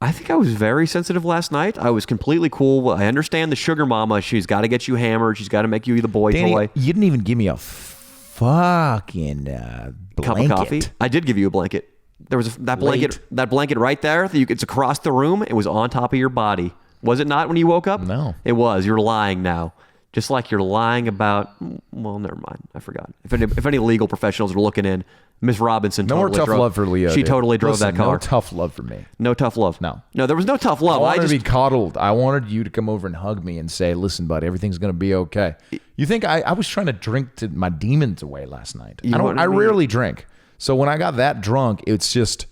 I think I was very sensitive last night. I was completely cool. I understand the sugar mama. She's got to get you hammered. She's got to make you the boy Danny, toy. You didn't even give me a fucking blanket. Cup of coffee. I did give you a blanket. There was that blanket right there. It's across the room. It was on top of your body. Was it not when you woke up? No. It was. You're lying now. Just like you're lying about. Well, never mind. I forgot. If any legal professionals are looking in, Miss Robinson. No more tough love for Leo. She dude. totally drove that car. No tough love for me. No tough love. No, there was no tough love. I wanted to be coddled. I wanted you to come over and hug me and say, "Listen, buddy, everything's gonna be okay." You think I was trying to drink my demons away last night? I rarely drink. So when I got that drunk, it's just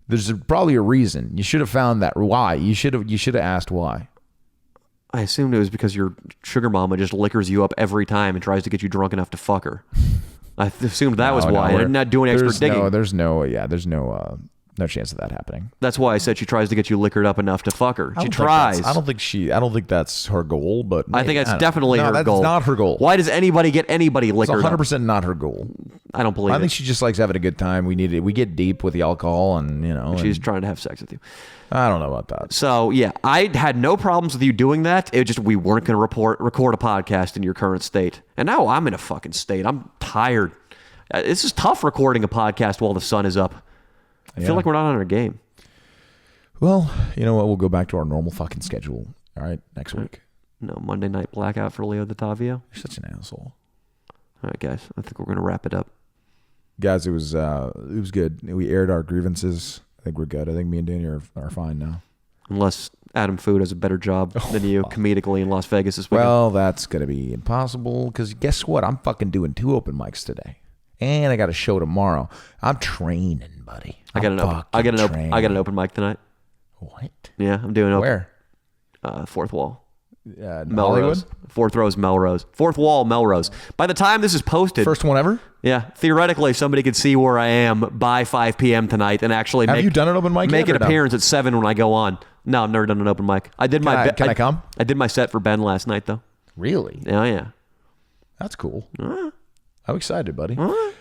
there's probably a reason. You should have found that why. You should have asked why. I assumed it was because your sugar mama just liquors you up every time and tries to get you drunk enough to fuck her. I assumed that was why. I'm not doing extra digging. There's no chance of that happening. That's why I said she tries to get you liquored up enough to fuck her. She tries. I don't think that's her goal, but maybe, I think that's definitely her goal. That's not her goal. Why does anybody get anybody liquored up? It's 100% not her goal. I don't believe it. I think she just likes having a good time. We get deep with the alcohol and she's trying to have sex with you. I don't know about that. So yeah, I had no problems with you doing that. It just we weren't going to record a podcast in your current state, and now I'm in a fucking state. I'm tired. This is tough recording a podcast while the sun is up. I feel like we're not on our game. Well, you know what? We'll go back to our normal fucking schedule. All right, next week. No Monday night blackout for Leo Tavio. You're such an asshole. All right, guys. I think we're going to wrap it up. Guys, it was good. We aired our grievances. I think we're good. I think me and Danny are fine now. Unless Adam Food has a better job than you comedically in Las Vegas this weekend. Well, that's going to be impossible because guess what? I'm fucking doing 2 open mics today. And I got a show tomorrow. I'm training, buddy. I got an open mic tonight. What? Yeah, I'm doing open. Where? Fourth Wall. Melrose. Hollywood? Fourth Row's Melrose. Fourth Wall, Melrose. By the time this is posted... First one ever? Yeah. Theoretically, somebody could see where I am by 5 p.m. tonight and actually Have you done an open mic make yet, an appearance at 7 when I go on. No, I've never done an open mic. I did Can I come? I did my set for Ben last night, though. Really? Yeah. That's cool. I'm excited, buddy.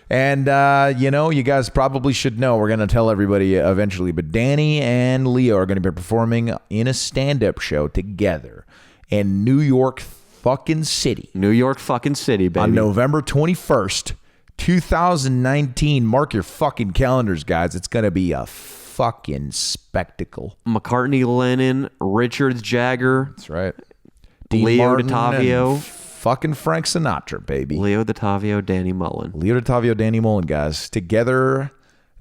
And, you guys probably should know. We're going to tell everybody eventually. But Danny and Leo are going to be performing in a stand-up show together in New York fucking City. New York fucking City, baby. On November 21st, 2019. Mark your fucking calendars, guys. It's going to be a fucking spectacle. McCartney, Lennon, Richards, Jagger. That's right. Leo DiTavio. Fucking Frank Sinatra, baby. Leo DiTavio, Danny Mullen. Leo DiTavio, Danny Mullen, guys. Together,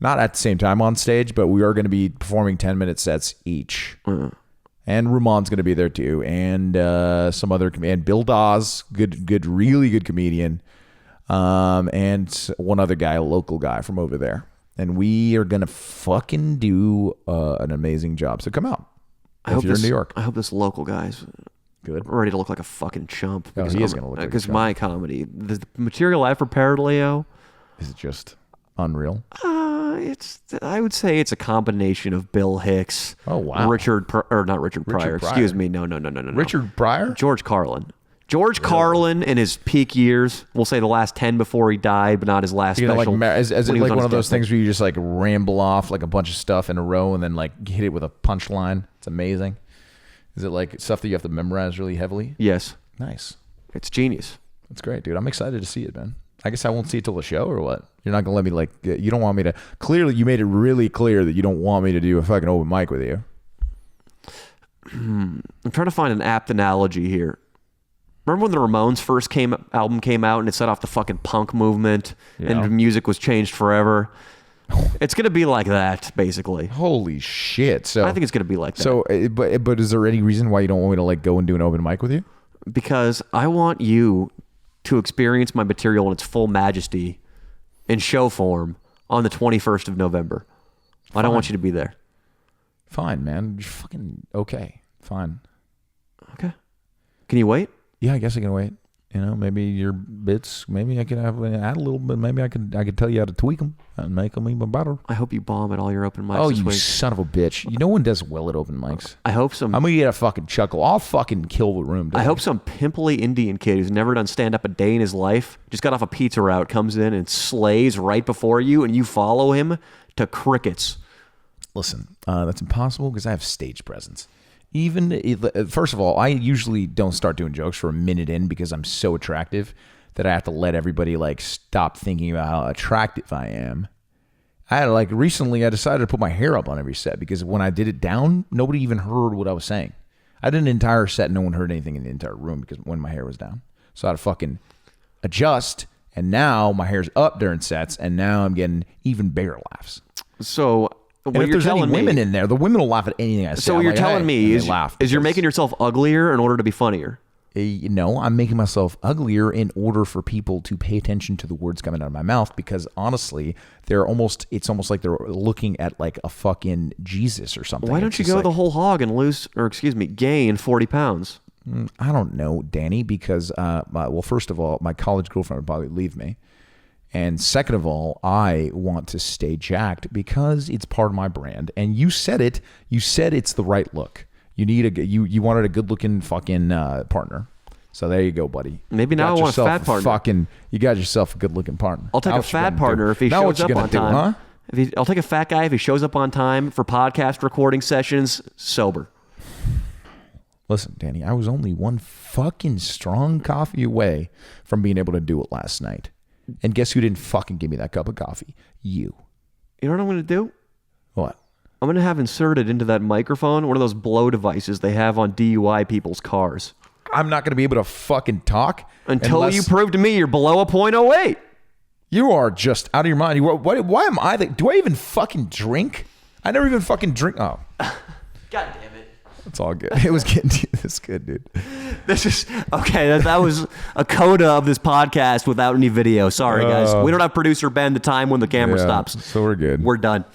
not at the same time on stage, but we are going to be performing 10-minute sets each. And Rumon's going to be there too. And some other, and Bill Dawes, good, really good comedian. And one other guy, a local guy from over there. And we are going to fucking do an amazing job. So come out if you're in New York. I hope this local guy's good. Ready to look like a fucking chump. Oh, he is going to look like a chump. Because my comedy, the material I prepared, Leo. Is it just unreal? I would say it's a combination of Bill Hicks. Oh, wow. Not Richard Pryor. Excuse me. No. Richard Pryor? George Carlin. George Carlin in his peak years, we'll say the last 10 before he died, but not his last special. Is it like one of those things where you just like ramble off like a bunch of stuff in a row and then like hit it with a punchline? It's amazing. Is it like stuff that you have to memorize really heavily? Yes. Nice. It's genius. That's great, dude. I'm excited to see it, man. I guess I won't see it till the show or what? You're not going to let me you don't want me to, clearly you made it really clear that you don't want me to do a fucking open mic with you. I'm trying to find an apt analogy here. Remember when the Ramones first album came out and it set off the fucking punk movement and the music was changed forever? It's going to be like that, basically. Holy shit. So I think it's going to be like that. So, but is there any reason why you don't want me to like go and do an open mic with you? Because I want you to experience my material in its full majesty in show form on the 21st of November. I don't want you to be there. Fine, man. You're fucking okay. Fine. Okay. Can you wait? Yeah, I guess I can wait. You know, maybe your bits, maybe I could add a little bit. Maybe I could tell you how to tweak them and make them even better. I hope you bomb at all your open mics Oh, this you week. son of a bitch. You no one does well at open mics. I hope some... I'm going to get a fucking chuckle. I'll fucking kill the room. I hope some pimply Indian kid who's never done stand-up a day in his life, just got off a pizza route, comes in and slays right before you, and you follow him to crickets. Listen, that's impossible because I have stage presence. First of all, I usually don't start doing jokes for a minute in because I'm so attractive that I have to let everybody like stop thinking about how attractive I am. Recently I decided to put my hair up on every set because when I did it down, nobody even heard what I was saying. I did an entire set, no one heard anything in the entire room because when my hair was down. So I had to fucking adjust, and now my hair's up during sets, and now I'm getting even bigger laughs. So... And if there's any women in there, the women will laugh at anything I say. So what you're telling me is you're making yourself uglier in order to be funnier. No, I'm making myself uglier in order for people to pay attention to the words coming out of my mouth because honestly, it's almost like they're looking at like a fucking Jesus or something. Why don't you go the whole hog and gain 40 pounds? I don't know, Danny, because first of all, my college girlfriend would probably leave me. And second of all, I want to stay jacked because it's part of my brand. And you said it. You said it's the right look. You wanted a good looking fucking partner. So there you go, buddy. Maybe now I want a fat partner. You got yourself a good looking partner. I'll take a fat partner if he shows up on time. Huh? I'll take a fat guy if he shows up on time for podcast recording sessions sober. Listen, Danny, I was only one fucking strong coffee away from being able to do it last night. And guess who didn't fucking give me that cup of coffee? You. You know what I'm going to do? What? I'm going to have inserted into that microphone one of those blow devices they have on DUI people's cars. I'm not going to be able to fucking talk until you prove to me you're below a .08. You are just out of your mind. Why am I do I even fucking drink? I never even fucking drink. Oh. God damn it. It's all good. It was getting this good, dude. This is okay. That was a coda of this podcast without any video. Sorry, guys. We don't have producer Ben the time when the camera stops. So we're good. We're done.